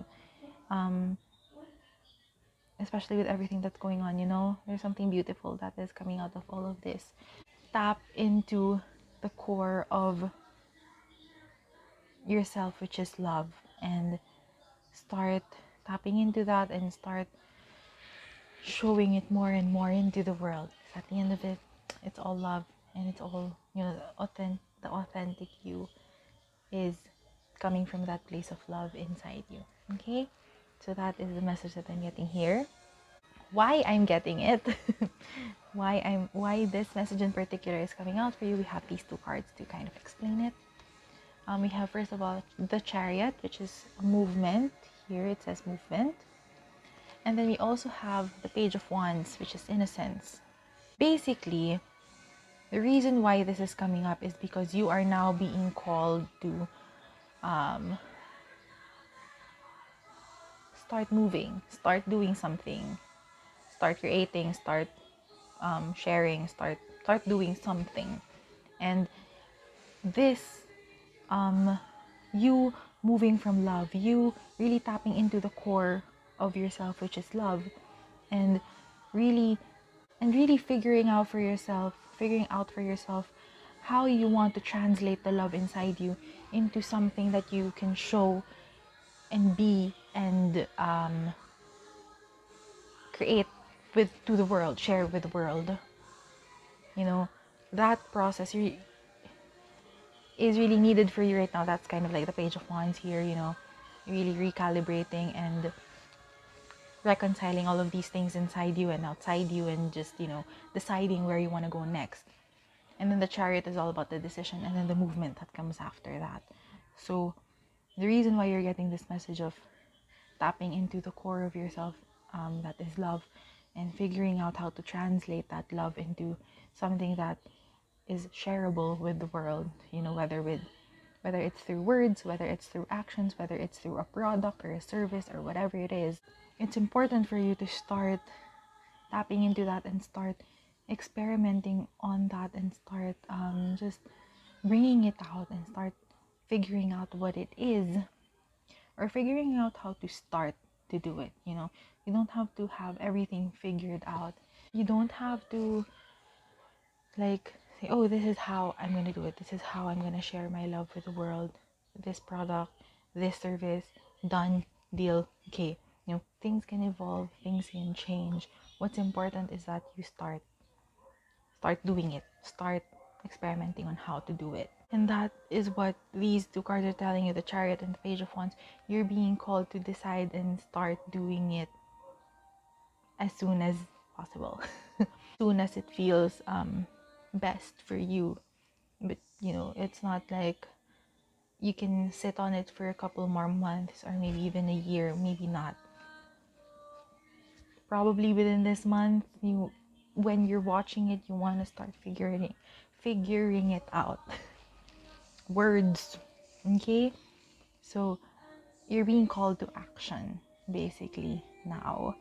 especially with everything that's going on. There's something beautiful that is coming out of all of this. Tap into the core of yourself, which is love, and start tapping into that and start showing it more and more into the world. At the end of it, it's all love, and it's all, the authentic you is coming from that place of love inside you. Okay, so that is the message that I'm getting here. Why I'm getting it, why this message in particular is coming out for you. We have these two cards to kind of explain it. We have, first of all, the Chariot, which is movement. Here it says movement. And then we also have the Page of Wands, which is innocence. Basically, the reason why this is coming up is because you are now being called to start moving, start doing something, start creating, start sharing, start doing something. And this, you moving from love, you really tapping into the core of yourself, which is love, and really figuring out for yourself how you want to translate the love inside you into something that you can show and be and create to the world, share with the world. That process is really needed for you right now. That's kind of like the Page of Wands here, really recalibrating and reconciling all of these things inside you and outside you, and just, deciding where you want to go next. And then the Chariot is all about the decision, and then the movement that comes after that. So the reason why you're getting this message of tapping into the core of yourself, that is love, and figuring out how to translate that love into something that is shareable with the world, whether it's through words, whether it's through actions, whether it's through a product or a service or whatever it is. It's important for you to start tapping into that and start experimenting on that and start just bringing it out and start figuring out what it is, or figuring out how to start to do it. You don't have to have everything figured out. You don't have to like say, oh, this is how I'm going to do it, this is how I'm going to share my love with the world, this product, this service, done, deal. Okay, things can evolve, things can change. What's important is that you start doing it, start experimenting on how to do it. And that is what these two cards are telling you, the Chariot and the Page of Wands. You're being called to decide and start doing it as soon as possible. As soon as it feels best for you. But it's not like you can sit on it for a couple more months or maybe even a year. Maybe not. Probably within this month, when you're watching it, you want to start figuring it out. Words. Okay? So you're being called to action basically now,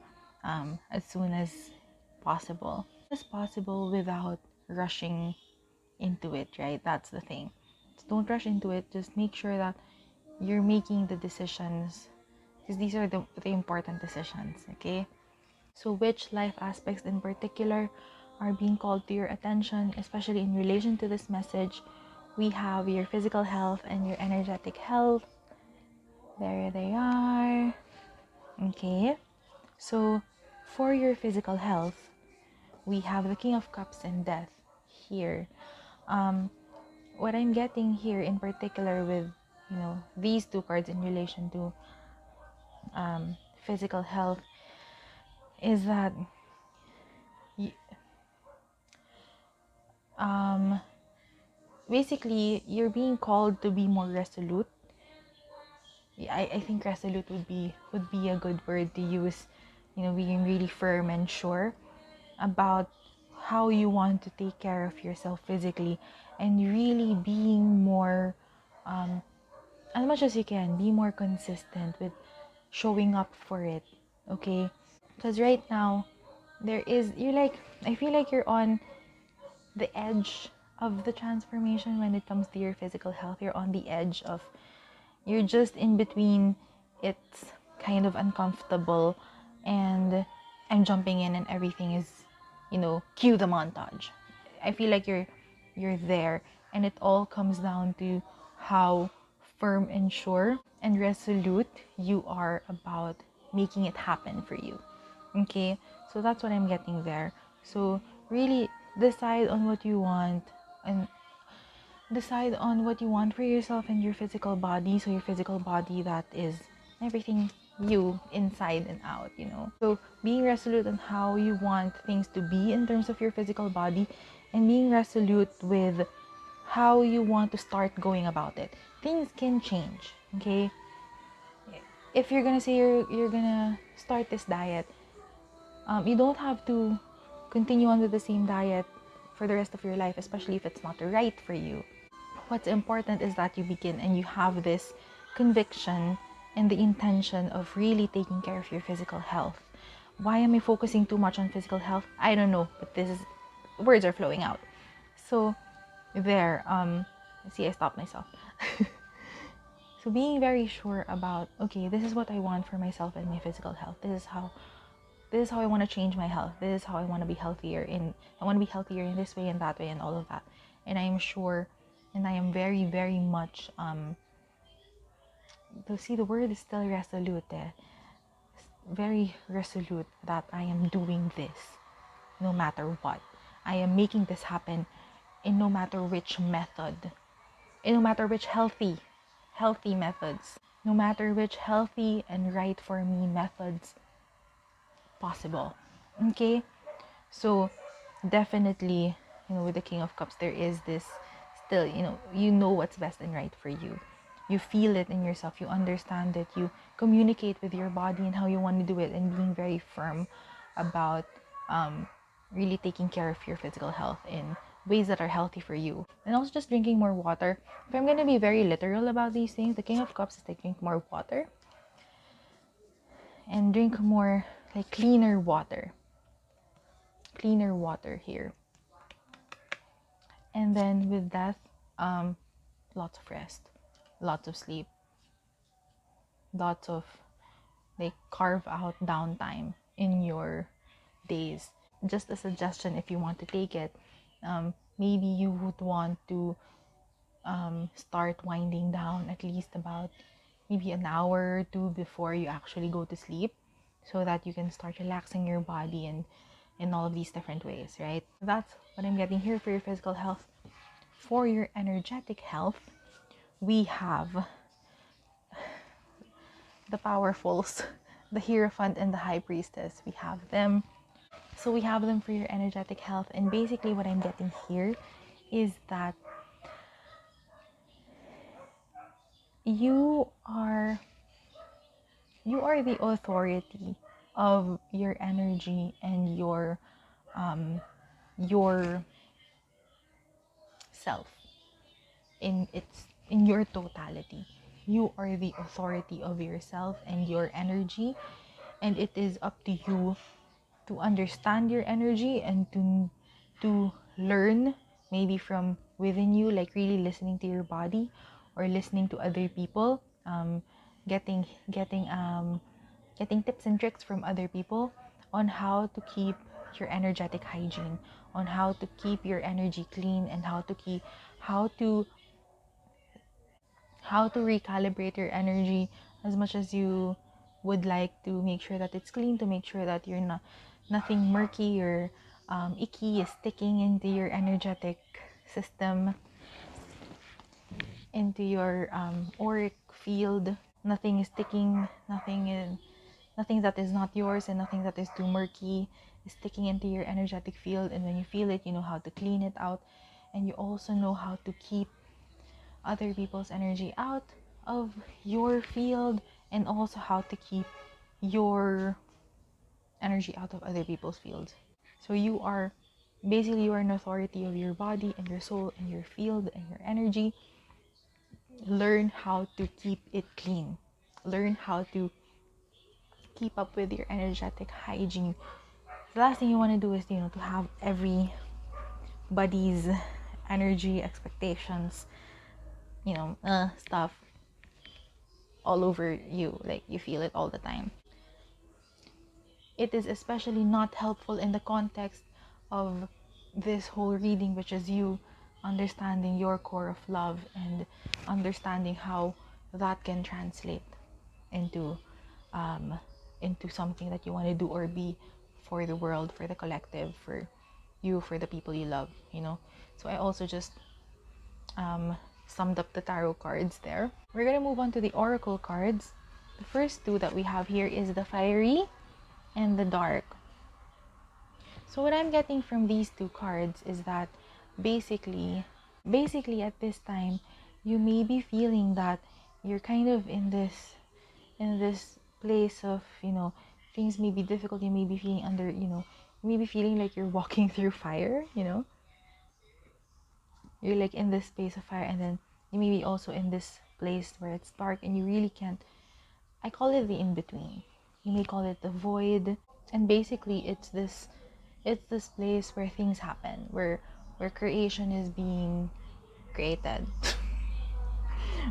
as soon as possible. As possible without rushing into it, right? That's the thing. So don't rush into it. Just make sure that you're making the decisions, because these are the important decisions, okay? So which life aspects in particular are being called to your attention, especially in relation to this message? We have your physical health and your energetic health. There they are. Okay. So for your physical health, we have the King of Cups and Death here. What I'm getting here in particular with these two cards in relation to physical health is that basically you're being called to be more resolute. I think resolute would be a good word to use. Being really firm and sure about how you want to take care of yourself physically, and really being more as much as you can, be more consistent with showing up for it. Okay, because right now I feel like you're on the edge of the transformation when it comes to your physical health. You're on the edge of, you're just in between. It's kind of uncomfortable, and I'm jumping in and everything is, cue the montage. I feel like you're there, and it all comes down to how firm and sure and resolute you are about making it happen for you. Okay, so that's what I'm getting there. So really decide on what you want, and decide on what you want for yourself and your physical body. So your physical body, that is everything, you inside and out. So being resolute on how you want things to be in terms of your physical body, and being resolute with how you want to start going about it. Things can change. Okay, if you're gonna say you're gonna start this diet, you don't have to continue on with the same diet for the rest of your life, especially if it's not right for you. What's important is that you begin and you have this conviction and the intention of really taking care of your physical health. Why am I focusing too much on physical health? I don't know, but words are flowing out. So there, see, I stopped myself. So being very sure about, okay, this is what I want for myself and my physical health. This is how I want to change my health. This is how I want to be healthier I want to be healthier in this way and that way and all of that. And I am sure, and I am very, very much the word is still resolute. Very resolute that I am doing this no matter what. I am making this happen in no matter which method. In no matter which healthy methods. No matter which healthy and right for me methods possible. Okay? So definitely, with the King of Cups, there is this still, you know what's best and right for you. You feel it in yourself. You understand it. You communicate with your body and how you want to do it, and being very firm about really taking care of your physical health in ways that are healthy for you. And also just drinking more water. If I'm going to be very literal about these things, the King of Cups is like drink more water and drink more like cleaner water here. And then with that, lots of rest, lots of sleep, lots of like carve out downtime in your days. Just a suggestion, if you want to take it, maybe you would want to start winding down at least about maybe an hour or two before you actually go to sleep, so that you can start relaxing your body and in all of these different ways, right? That's what I'm getting here for your physical health. For your energetic health, we have the powerfuls, the Hierophant and the High Priestess. We have them. So we have them for your energetic health. And basically what I'm getting here is that you are the authority of your energy and your self in your totality. You are the authority of yourself and your energy, and it is up to you to understand your energy and to learn maybe from within you, like really listening to your body or listening to other people, getting getting tips and tricks from other people on how to keep your energetic hygiene, on how to keep your energy clean, and how to recalibrate your energy as much as you would like, to make sure that it's clean, to make sure that you're not nothing murky or icky is sticking into your energetic system, into your auric field. Nothing is sticking, nothing that is not yours and nothing that is too murky is sticking into your energetic field. And when you feel it, you know how to clean it out, and you also know how to keep other people's energy out of your field, and also how to keep your energy out of other people's fields. So you are an authority of your body and your soul and your field and your energy. Learn how to keep it clean. Learn how to keep up with your energetic hygiene. The last thing you want to do is, to have everybody's energy expectations, stuff all over you, like you feel it all the time. It is especially not helpful in the context of this whole reading, which is you understanding your core of love and understanding how that can translate into something that you want to do or be for the world, for the collective, for you, for the people you love, So I also just summed up the tarot cards there. We're gonna move on to the oracle cards. The first two that we have here is the fiery and the dark. So what I'm getting from these two cards is that basically at this time you may be feeling that you're kind of in this place of, things may be difficult. You may be feeling you may be feeling like you're walking through fire. You're like in this space of fire, and then you may be also in this place where it's dark and you really can't. I call it the in-between. You may call it the void. And basically it's this place where things happen, where creation is being created.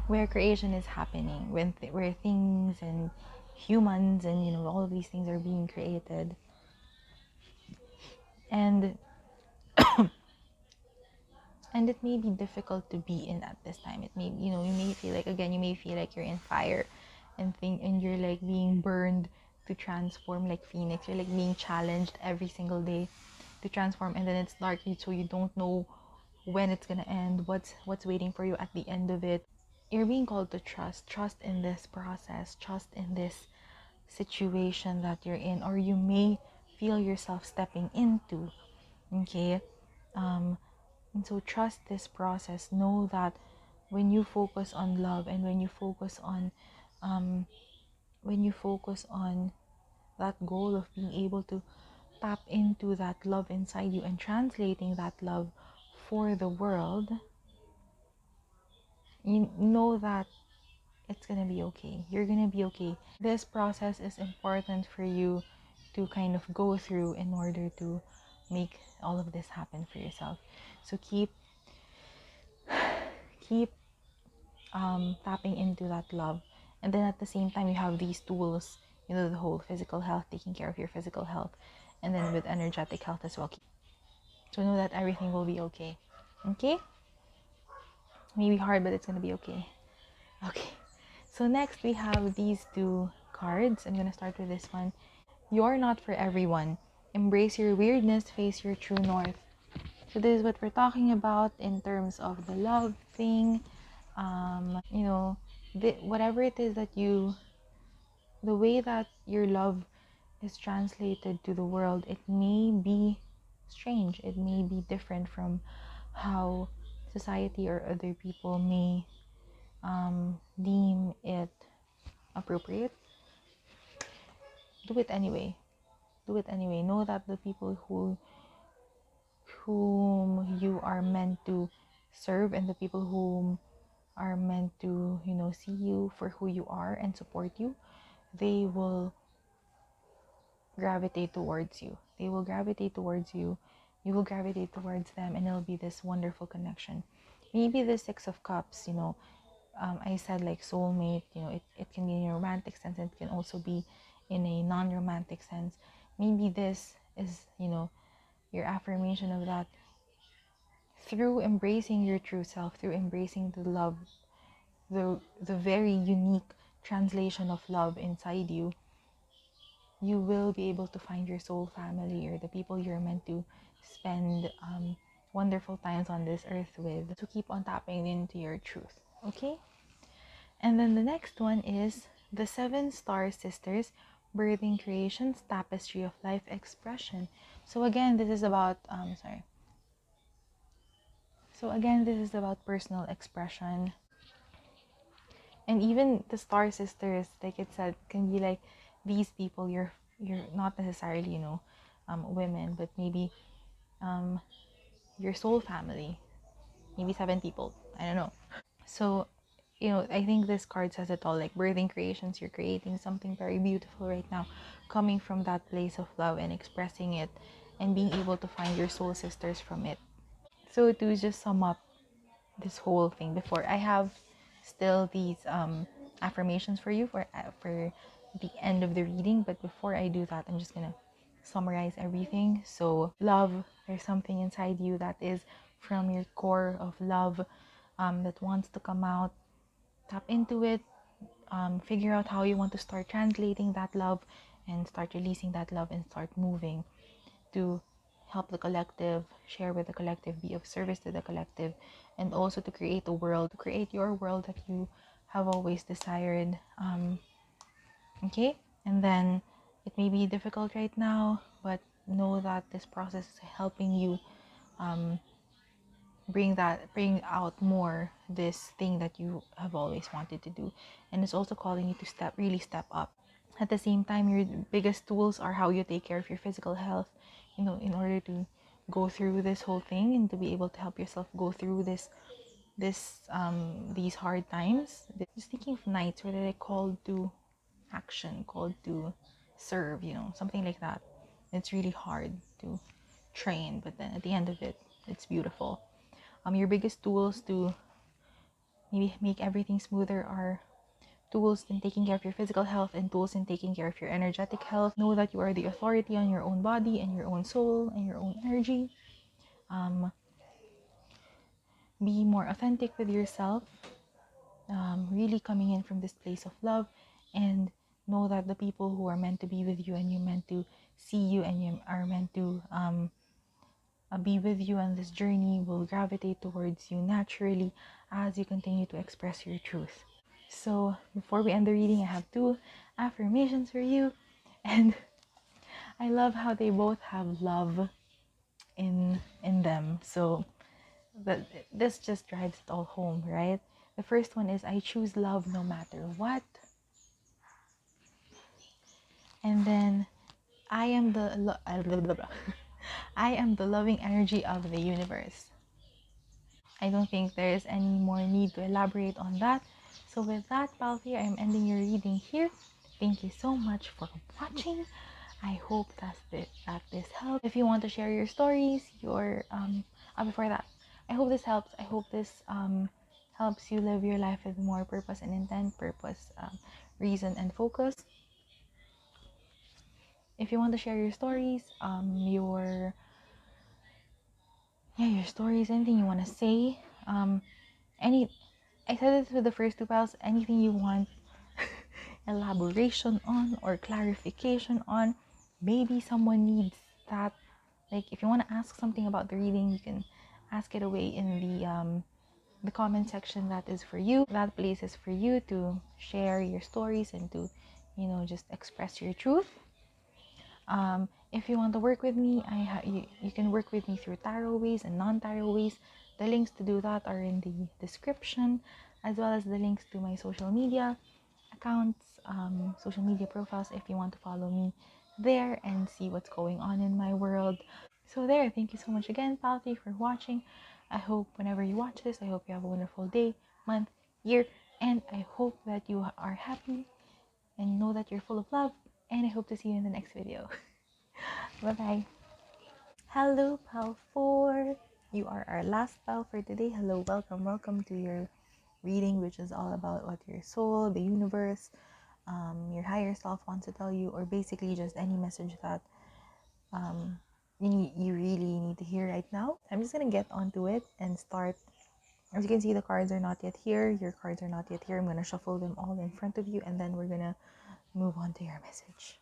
Where creation is happening, where things and humans and all of these things are being created. And and it may be difficult to be in at this time. It may, you may feel like, again, you may feel like you're in fire and you're like being burned to transform like phoenix. You're like being challenged every single day to transform, and then it's dark, so you don't know when it's gonna end, what's waiting for you at the end of it. You're being called to trust in this process, trust in this situation that you're in, or you may feel yourself stepping into. Okay. And so trust this process. Know that when you focus on love, and when you focus on that goal of being able to tap into that love inside you and translating that love for the world, you know that it's gonna be okay. You're gonna be okay. This process is important for you to kind of go through in order to make all of this happen for yourself. So keep tapping into that love, and then at the same time you have these tools, you know, the whole physical health, taking care of your physical health, and then with energetic health as well. So know that everything will be okay. Okay, maybe hard, but it's gonna be okay. Okay, so next we have these two cards. I'm gonna start with this one. You're not for everyone. Embrace your weirdness, face your true north. So this is what we're talking about in terms of the love thing. You know, whatever it is that the way that your love is translated to the world, it may be strange. It may be different from how society or other people may deem it appropriate. Do it anyway. Do it anyway. Know that the people whom you are meant to serve, and the people whom are meant to, you know, see you for who you are and support you, they will gravitate towards you. They will gravitate towards you. You will gravitate towards them, and it'll be this wonderful connection. Maybe the Six of Cups, you know, I said like soulmate, you know, it can be in a romantic sense, and it can also be in a non-romantic sense. Maybe this is, you know, your affirmation of that. Through embracing your true self, through embracing the love, the very unique translation of love inside you, you will be able to find your soul family, or the people you're meant to spend wonderful times on this earth with. To keep on tapping into your truth. Okay, and then the next one is the Seven Star Sisters, Birthing Creations, Tapestry of Life Expression. So again, this is about personal expression. And even the Star Sisters, like it said, can be like these people. You're not necessarily, you know, women, but maybe your soul family, maybe 7 people, I don't know. So, you know, I think this card says it all. Like birthing creations, you're creating something very beautiful right now, coming from that place of love and expressing it, and being able to find your soul sisters from it. So to just sum up this whole thing, before I have still these affirmations for you for the end of the reading, but before I do that, I'm just gonna summarize everything. So love, there's something inside you that is from your core of love, that wants to come out. Tap into it. Figure out how you want to start translating that love, and start releasing that love, and start moving to help the collective, share with the collective, be of service to the collective, and also to create a world, to create your world that you have always desired. Okay, and then it may be difficult right now, but know that this process is helping you bring out more this thing that you have always wanted to do, and it's also calling you to step up. At the same time, your biggest tools are how you take care of your physical health, you know, in order to go through this whole thing, and to be able to help yourself go through these hard times. Just thinking of nights where they're called to action, called to serve, you know, something like that. It's really hard to train, but then at the end of it, it's beautiful. Your biggest tools to maybe make everything smoother are tools in taking care of your physical health, and tools in taking care of your energetic health. Know that you are the authority on your own body and your own soul and your own energy. Be more authentic with yourself, really coming in from this place of love, and know that the people who are meant to be with you, and you're meant to see you, and you are meant to be with you on this journey, will gravitate towards you naturally as you continue to express your truth. So before we end the reading, I have 2 affirmations for you, and I love how they both have love in them. So that this just drives it all home, right? The first one is, I choose love no matter what. And then, I am the I am the loving energy of the universe. I don't think there is any more need to elaborate on that. So with that, Palfi, I'm ending your reading here. Thank you so much for watching. I hope that this helps. If you want to share your stories, before that, I hope this helps. I hope this helps you live your life with more purpose and intent, reason and focus. If you want to share your stories, your stories, anything you want to say, any I said it with the first two piles, anything you want elaboration on or clarification on, maybe someone needs that. Like if you want to ask something about the reading, you can ask it away in the comment section. That is for you. That place is for you to share your stories and to just express your truth. If you want to work with me, you can work with me through tarot ways and non-tarot ways. The links to do that are in the description, as well as the links to my social media accounts, social media profiles, if you want to follow me there and see what's going on in my world. So there, thank you so much again, Palti, for watching. I hope whenever you watch this, I hope you have a wonderful day, month, year, and I hope that you are happy and know that you're full of love, and I hope to see you in the next video. Bye bye. Hello, pal 4. You are our last pal for today. Hello, welcome to your reading, which is all about what your soul, the universe, your higher self wants to tell you, or basically just any message that you really need to hear right now. I'm just gonna get onto it and start. As you can see, the cards are not yet here. Your cards are not yet here. I'm gonna shuffle them all in front of you, and then we're gonna move on to your message.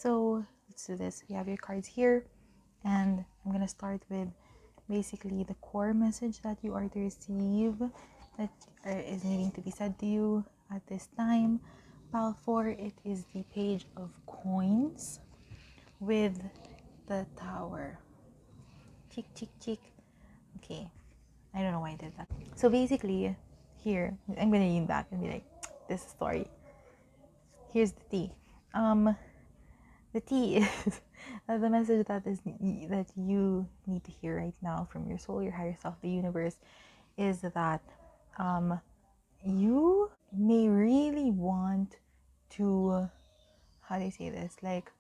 So let's do this. We have your cards here, and I'm gonna start with basically the core message that you are to receive, that is needing to be said to you at this time. Pile 4, it is the Page of Coins with the Tower. Chick, chick, chick. Okay, I don't know why I did that. So basically, here, I'm gonna lean back and be like, this story. Here's the tea. The tea is the message that you need to hear right now from your soul, your higher self, the universe, is that you may really want to, how do I say this, like,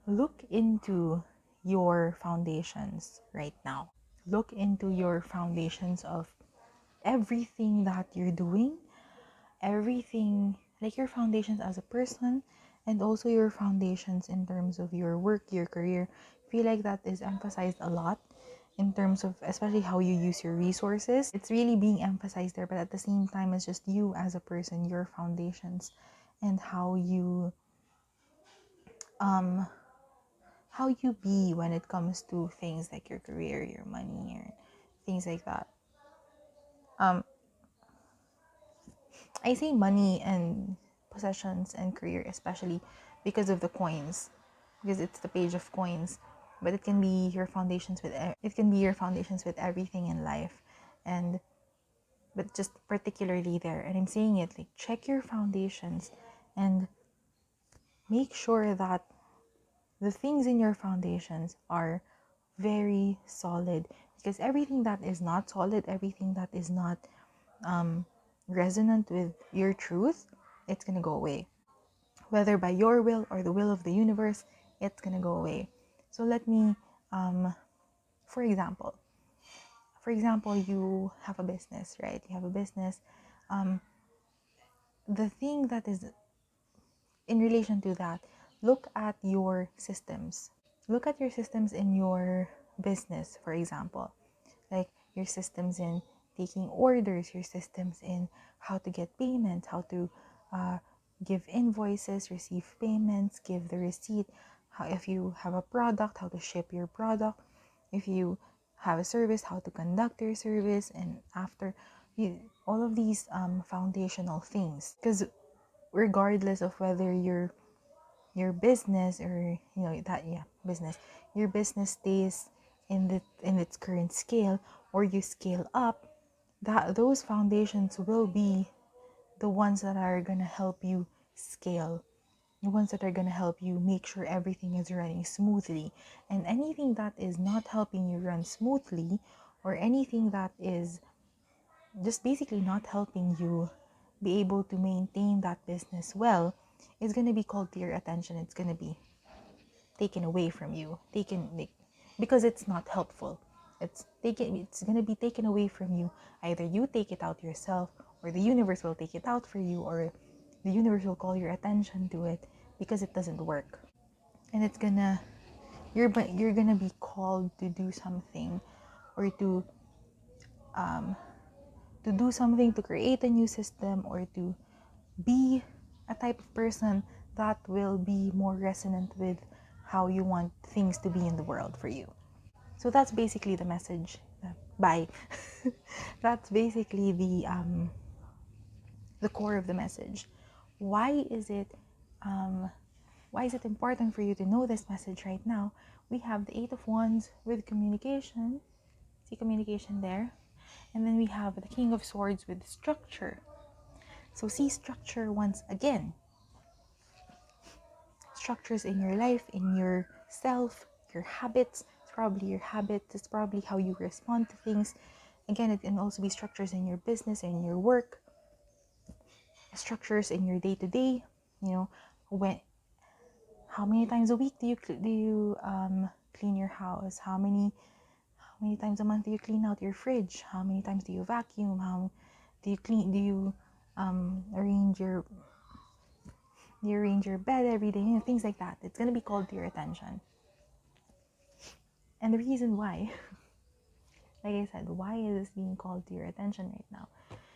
look into your foundations right now. Look into your foundations of everything that you're doing, everything, like your foundations as a person, and also your foundations in terms of your work, your career. I feel like that is emphasized a lot in terms of especially how you use your resources. It's really being emphasized there, but at the same time, it's just you as a person, your foundations, and um how you be when it comes to things like your career, your money, or things like that. I say money and possessions and career especially because of the coins, because it's the page of coins, but it can be your foundations with everything in life, and but just particularly there. And I'm saying it like check your foundations and make sure that the things in your foundations are very solid, because everything that is not solid, everything that is not resonant with your truth, it's gonna go away, whether by your will or the will of the universe. It's gonna go away. So let me for example, you have a business, right? You have a business. The thing that is in relation to that, look at your systems. Look at your systems in your business, for example, like your systems in taking orders, your systems in how to get payments, how to give invoices, receive payments, give the receipt, how, if you have a product, how to ship your product, if you have a service, how to conduct your service, and after you, all of these foundational things. Because regardless of whether your business, or business, your business stays in its current scale, or you scale up, that those foundations will be the ones that are going to help you scale, the ones that are going to help you make sure everything is running smoothly. And anything that is not helping you run smoothly, or anything that is just basically not helping you be able to maintain that business well, is going to be called to your attention. It's going to be taken away from you, because it's not helpful. It's going to be taken away from you. Either you take it out yourself, or the universe will take it out for you, or the universe will call your attention to it, because it doesn't work. And it's gonna you're gonna be called to do something, or to do something, to create a new system, or to be a type of person that will be more resonant with how you want things to be in the world for you. So that's basically the message. Bye. That's basically the core of the message. Why is it important for you to know this message right now? We have the Eight of Wands with communication. See communication there. And then we have the King of Swords with structure. So see structure once again. Structures in your life, in yourself, your habits. It's probably your habits. It's probably how you respond to things. Again, it can also be structures in your business, in your work, structures in your day-to-day. You know, when how many times a week do you clean your house? How many times a month do you clean out your fridge? How many times do you vacuum? How do you clean? Do you arrange your bed every day? You know, things like that. It's gonna be called to your attention. And the reason why, like I said, why is this being called to your attention right now?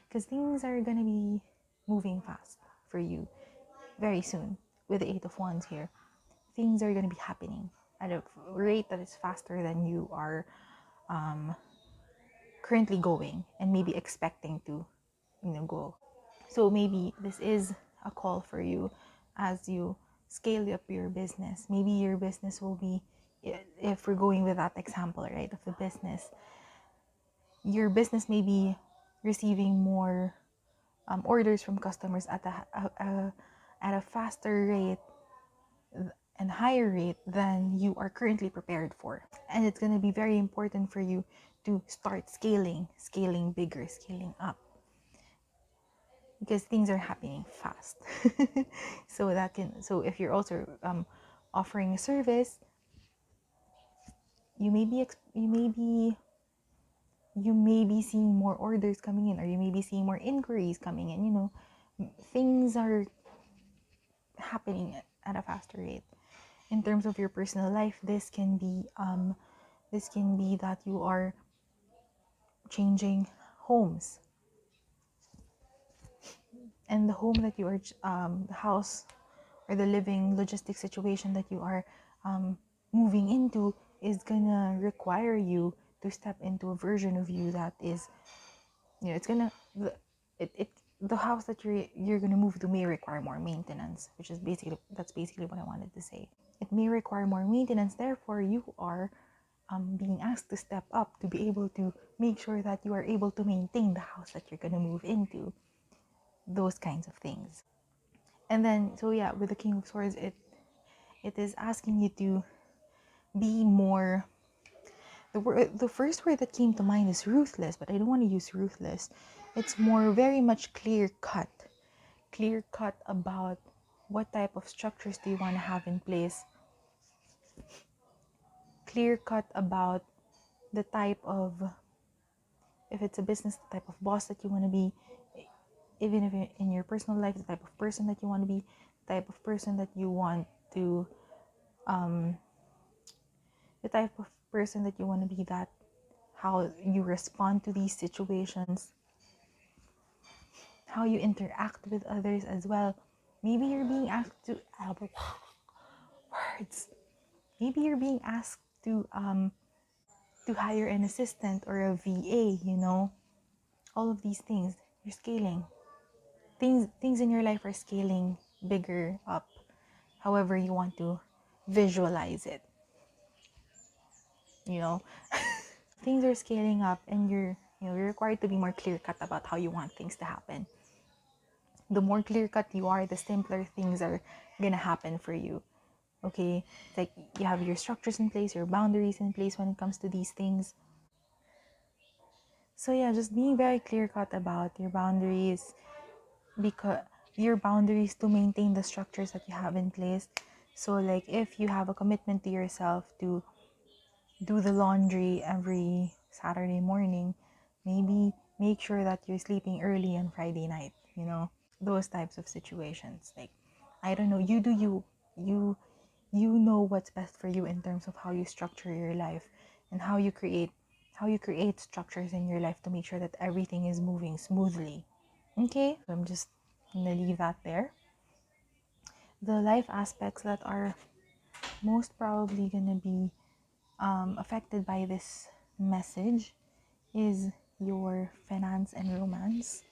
Because things are gonna be moving fast for you very soon with the Eight of Wands here. Things are gonna be happening at a rate that is faster than you are currently going, and maybe expecting to, go. So maybe this is a call for you as you scale up your business. Maybe your business will be, if we're going with that example, right, of the business, your business may be receiving more orders from customers at a faster rate and higher rate than you are currently prepared for. And it's going to be very important for you to start scaling bigger, scaling up, because things are happening fast. So if you're also offering a service, you may be seeing more orders coming in, or you may be seeing more inquiries coming in. Things are happening at a faster rate. In terms of your personal life, this can be This can be that you are changing homes, and the home that you are, the house or the living logistic situation that you are moving into is gonna require you to step into a version of you that is, it's gonna the house that you're gonna move to may require more maintenance, which is basically what I wanted to say. It may require more maintenance, therefore you are being asked to step up to be able to make sure that you are able to maintain the house that you're gonna move into, those kinds of things. And then, so yeah, with the King of Swords, it is asking you to be more, the first word that came to mind is ruthless, but I don't want to use ruthless. It's more very much clear cut about what type of structures do you want to have in place, clear cut about the type of, if it's a business, the type of boss that you want to be, even if in your personal life, the type of person that you want to be, the type of person that you want to the type of person that you want to be, that how you respond to these situations, how you interact with others as well. Maybe you're being asked to words. Maybe you're being asked to hire an assistant or a VA, all of these things. You're scaling. Things in your life are scaling bigger up, however you want to visualize it. you know Things are scaling up, and you're required to be more clear cut about how you want things to happen. The more clear cut you are, the simpler things are gonna happen for you. Okay, it's like you have your structures in place, your boundaries in place when it comes to these things. So yeah, just being very clear cut about your boundaries, because your boundaries to maintain the structures that you have in place. So like, if you have a commitment to yourself to do the laundry every Saturday morning, maybe make sure that you're sleeping early on Friday night, those types of situations. Like, I don't know, you do you know what's best for you in terms of how you structure your life, and how you create structures in your life to make sure that everything is moving smoothly. Okay, so I'm just gonna leave that there. The life aspects that are most probably gonna be affected by this message is your finance and romance,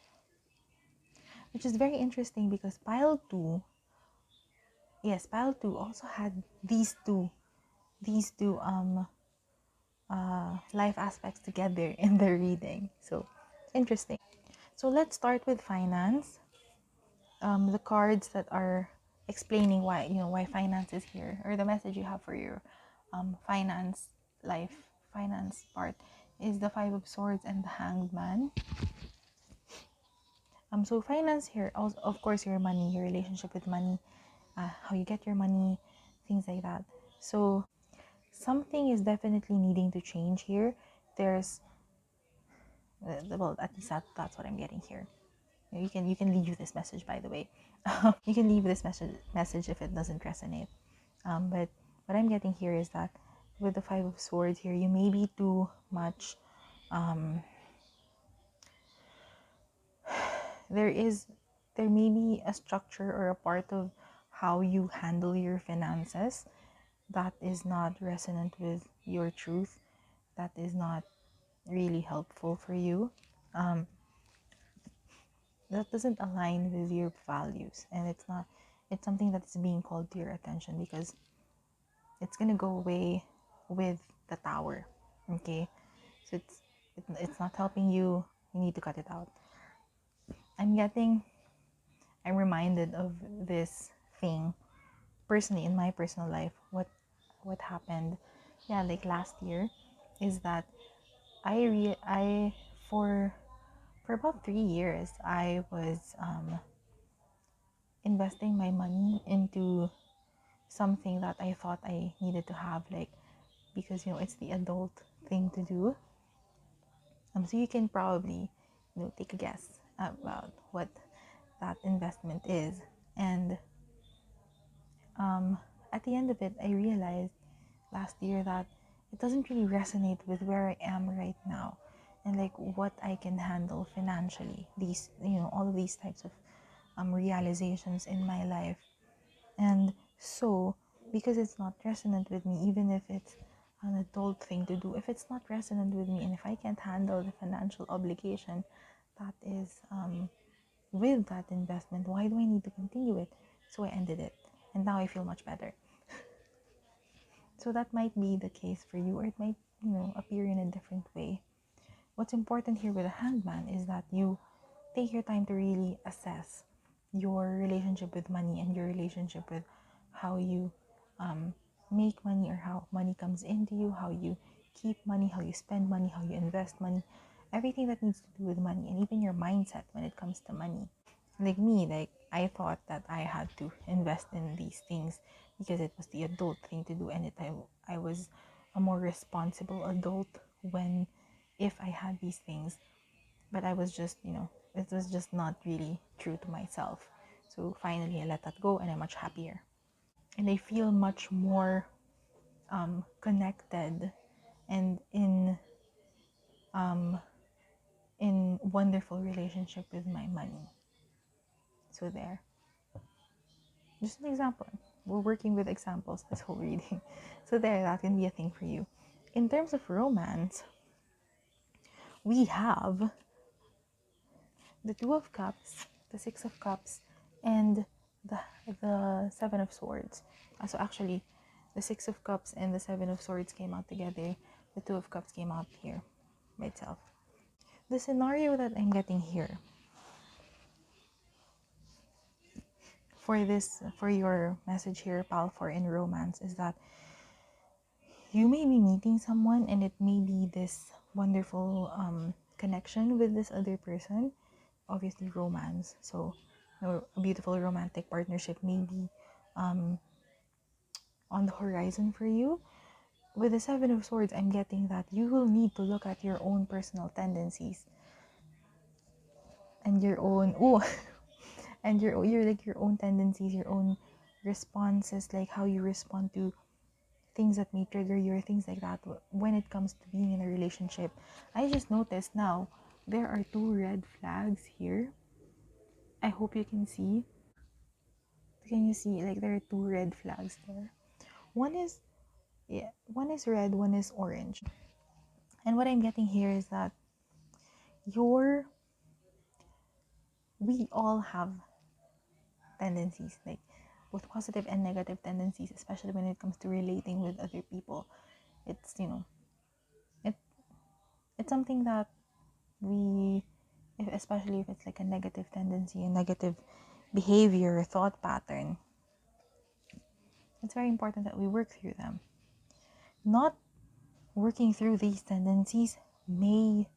which is very interesting because pile 2 also had these two life aspects together in the reading. So interesting. So let's start with finance. The cards that are explaining why finance is here, or the message you have for your finance part, is the Five of Swords and the Hanged Man. So finance here, also, of course, your money, your relationship with money, how you get your money, things like that. So something is definitely needing to change here. There's well, at least that's what I'm getting here. You can leave this message, by the way. You can leave this message if it doesn't resonate. But what I'm getting here is that with the Five of Swords here, you may be too much. There may be a structure or a part of how you handle your finances that is not resonant with your truth, that is not really helpful for you, that doesn't align with your values, and it's something that's being called to your attention, because it's gonna go away with the Tower. Okay, so it's not helping you. You need to cut it out. I'm reminded of this thing personally in my personal life. What happened, yeah, like last year, is that I for about 3 years I was investing my money into something that I thought I needed to have, like, because it's the adult thing to do. So you can probably take a guess about what that investment is. And at the end of it, I realized last year that it doesn't really resonate with where I am right now, and like what I can handle financially. These, all of these types of realizations in my life. And so, because it's not resonant with me, even if it's an adult thing to do, if it's not resonant with me, and if I can't handle the financial obligation that is with that investment, why do I need to continue it? So I ended it, and now I feel much better. So that might be the case for you, or it might, appear in a different way. What's important here with a hangman is that you take your time to really assess your relationship with money and your relationship with how you make money, or how money comes into you, how you keep money, how you spend money, how you invest money, everything that needs to do with money, and even your mindset when it comes to money. Like me, like I thought that I had to invest in these things because it was the adult thing to do, and I was a more responsible adult when, if I had these things. But I was just, it was just not really true to myself. So finally I let that go, and I'm much happier, and I feel much more connected, and in wonderful relationship with my money. So there, just an example. We're working with examples this whole reading. So there, that can be a thing for you. In terms of romance, we have the Two of Cups, the Six of Cups, and the Seven of Swords. So actually, the Six of Cups and the Seven of Swords came out together. The Two of Cups came out here by itself. The scenario that I'm getting here for your message here, pal, for in romance, is that you may be meeting someone, and it may be this wonderful connection with this other person, obviously romance. So a beautiful romantic partnership may be on the horizon for you. With the Seven of Swords, I'm getting that you will need to look at your own personal tendencies, and your own and your like your own tendencies, your own responses, like how you respond to things that may trigger you, or things like that when it comes to being in a relationship. I just noticed now there are two red flags here. I hope you can see. Can you see, like, there are two red flags there? One is, yeah, one is red, one is orange. And what I'm getting here is that your we all have tendencies, like both positive and negative tendencies, especially when it comes to relating with other people. It's, it it's something that we, especially if it's like a negative tendency, a negative behavior or thought pattern, it's very important that we work through them. Not working through these tendencies may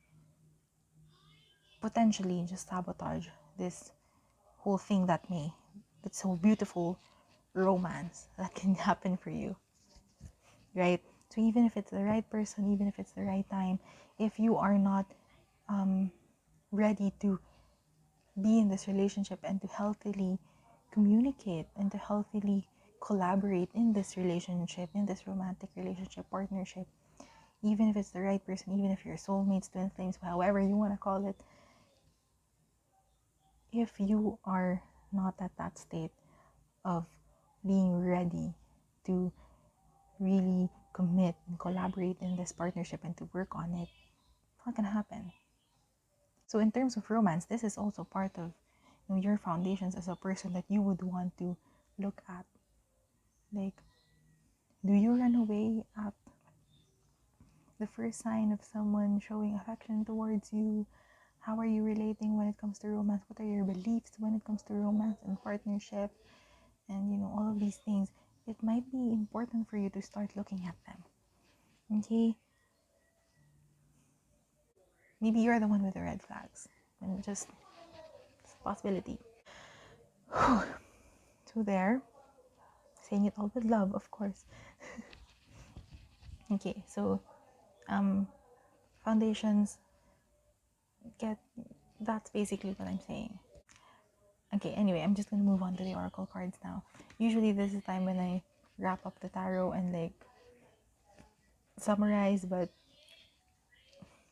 potentially just sabotage this whole thing that's so beautiful romance that can happen for you, right? So even if it's the right person, even if it's the right time, if you are not ready to be in this relationship and to healthily communicate and to healthily collaborate in this relationship, in this romantic relationship, partnership, even if it's the right person, even if you're soulmates, twin flames, however you want to call it, if you are not at that state of being ready to really commit and collaborate in this partnership and to work on it, it's not gonna happen. So in terms of romance, this is also part of your foundations as a person that you would want to look at. Like, do you run away at the first sign of someone showing affection towards you? How are you relating when it comes to romance? What are your beliefs when it comes to romance and partnership? And all of these things. It might be important for you to start looking at them. Okay? Maybe you're the one with the red flags. And just, it's a possibility. So there. Saying it all with love, of course. Okay, so foundations get, that's basically what I'm saying. Okay, anyway, I'm just gonna move on to the oracle cards now. Usually this is the time when I wrap up the tarot and like summarize, but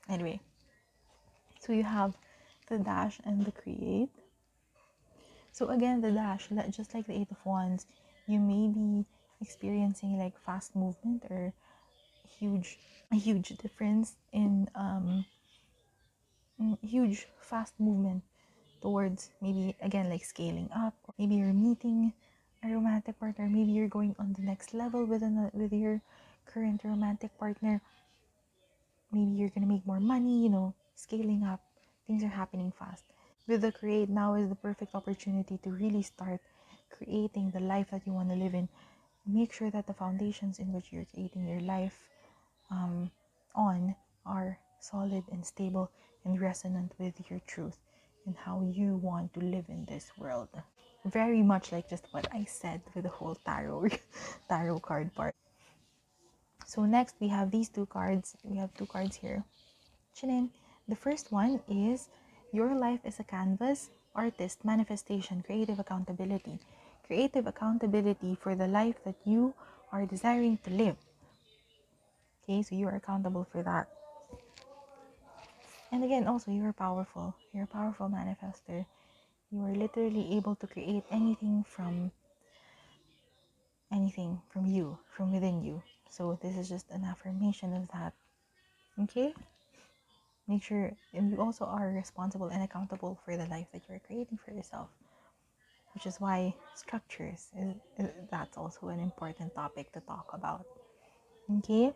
anyway. So you have the dash and the create. So again, the dash, just like the Eight of Wands, you may be experiencing like fast movement or huge a huge difference in huge fast movement towards maybe again like scaling up, or maybe you're meeting a romantic partner, maybe you're going on the next level with your current romantic partner, maybe you're gonna make more money, scaling up, things are happening fast. With the create, now is the perfect opportunity to really start creating the life that you want to live in. Make sure that the foundations in which you're creating your life on are solid and stable and resonant with your truth and how you want to live in this world. Very much like just what I said with the whole tarot tarot card part. So next we have these two cards. We have two cards here. Chinin. The first one is your life is a canvas, artist, manifestation, creative accountability. Creative accountability for the life that you are desiring to live. Okay, so you are accountable for that. And again, also, you are powerful. You're a powerful manifester. You are literally able to create anything from you, from within you. So this is just an affirmation of that. Okay? Make sure, and you also are responsible and accountable for the life that you're creating for yourself. Which is why structures, that's also an important topic to talk about. Okay?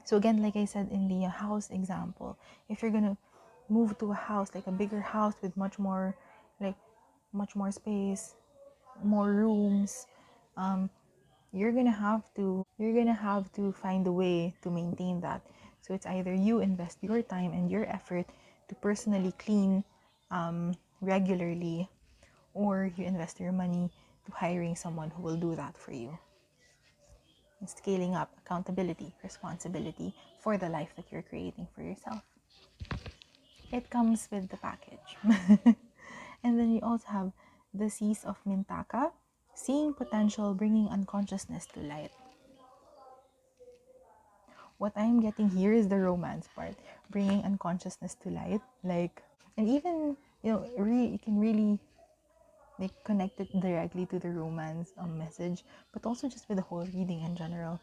So again, like I said in the house example, if you're gonna move to a house, like a bigger house with much more space, more rooms, you're gonna have to find a way to maintain that. So it's either you invest your time and your effort to personally clean regularly, or you invest your money to hiring someone who will do that for you. And scaling up accountability, responsibility for the life that you're creating for yourself. It comes with the package. And then you also have the Seas of Mintaka, seeing potential, bringing unconsciousness to light. What I'm getting here is the romance part, bringing unconsciousness to light. And even, you can really connect it directly to the romance message, but also just with the whole reading in general.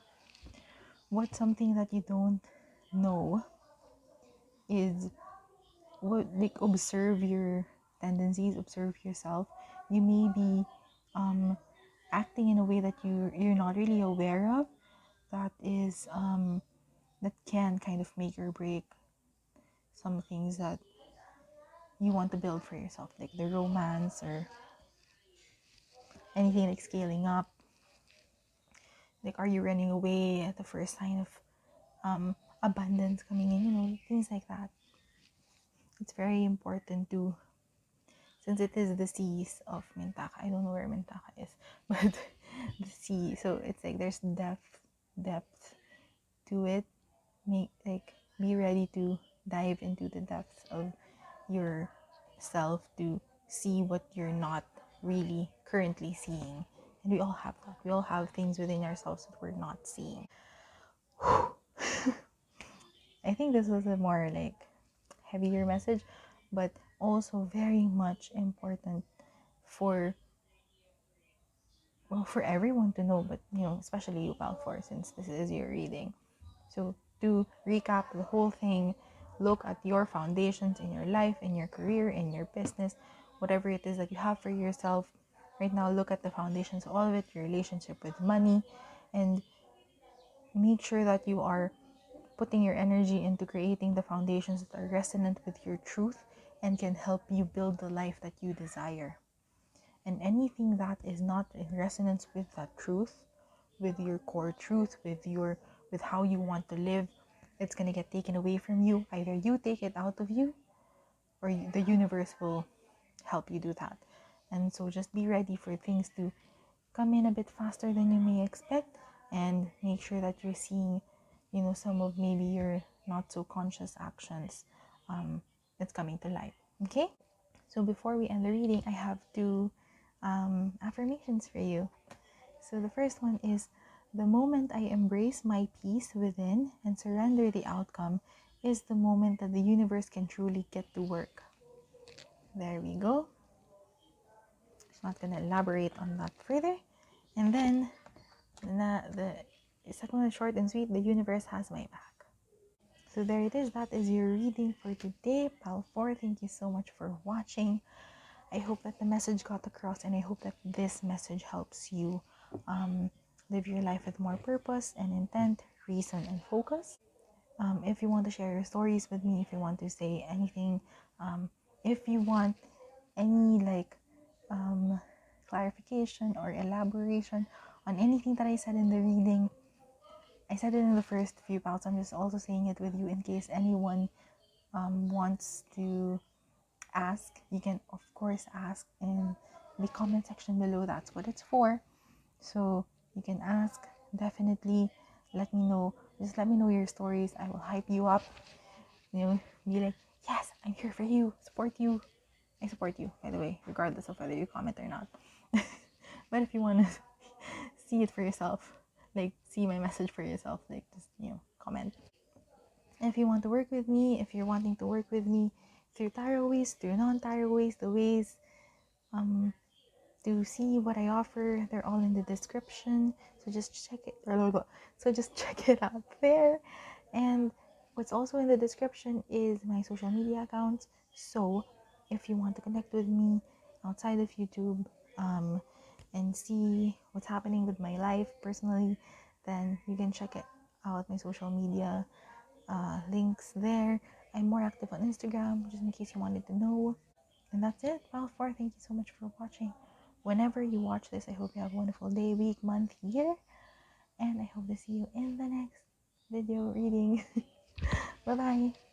What's something that you don't know is observe your tendencies, observe yourself. You may be acting in a way that you're not really aware of, that is that can kind of make or break some things that you want to build for yourself, like the romance or anything like scaling up. Like, are you running away at the first sign of abundance coming in, things like that. It's very important to, since it is the seas of Mintaka, I don't know where Mintaka is, but the sea, so it's like there's depth to it. Be ready to dive into the depths of yourself to see what you're not really currently seeing. And we all have that. We all have things within ourselves that we're not seeing. I think this was a more heavier message, but also very much important for everyone to know, but especially you, Balfour, since this is your reading. So to recap the whole thing, look at your foundations in your life, in your career, in your business, whatever it is that you have for yourself right now. Look at the foundations, all of it, your relationship with money, and make sure that you are putting your energy into creating the foundations that are resonant with your truth and can help you build the life that you desire. And anything that is not in resonance with that truth, with your core truth, with how you want to live, it's going to get taken away from you. Either you take it out of you, or the universe will help you do that. And so just be ready for things to come in a bit faster than you may expect, and make sure that you're seeing some of maybe your not so conscious actions that's coming to light. Okay, so before we end the reading, I have two affirmations for you. So the first one is, The moment I embrace my peace within and surrender the outcome is the moment that the universe can truly get to work. There we go. I'm not going to elaborate on that further. And then the second one is short and sweet. The universe has my back. So there it is. That is your reading for today, Pal 4. Thank you so much for watching. I hope that the message got across, and I hope that this message helps you live your life with more purpose and intent, reason, and focus. If you want to share your stories with me, if you want to say anything, if you want any clarification or elaboration on anything that I said in the reading, I said it in the first few parts. I'm just also saying it with you in case anyone wants to ask. You can of course ask in the comment section below. That's what it's for. So you can ask. Definitely let me know. Just let me know your stories. I will hype you up. Be like, yes, I'm here for you. Support you. I support you, by the way, regardless of whether you comment or not. But if you want to see it for yourself, see my message for yourself, just comment. If you want to work with me, if you're wanting to work with me through tarot ways, through non-tarot ways, the ways to see what I offer, they're all in the description. So just check it. So just check it out there. And what's also in the description is my social media accounts. So if you want to connect with me outside of YouTube, and see what's happening with my life personally, then you can check it out, my social media links there. I'm more active on Instagram, just in case you wanted to know. And that's it. Well, thank you so much for watching. Whenever you watch this, I hope you have a wonderful day, week, month, year, and I hope to see you in the next video reading. Bye bye.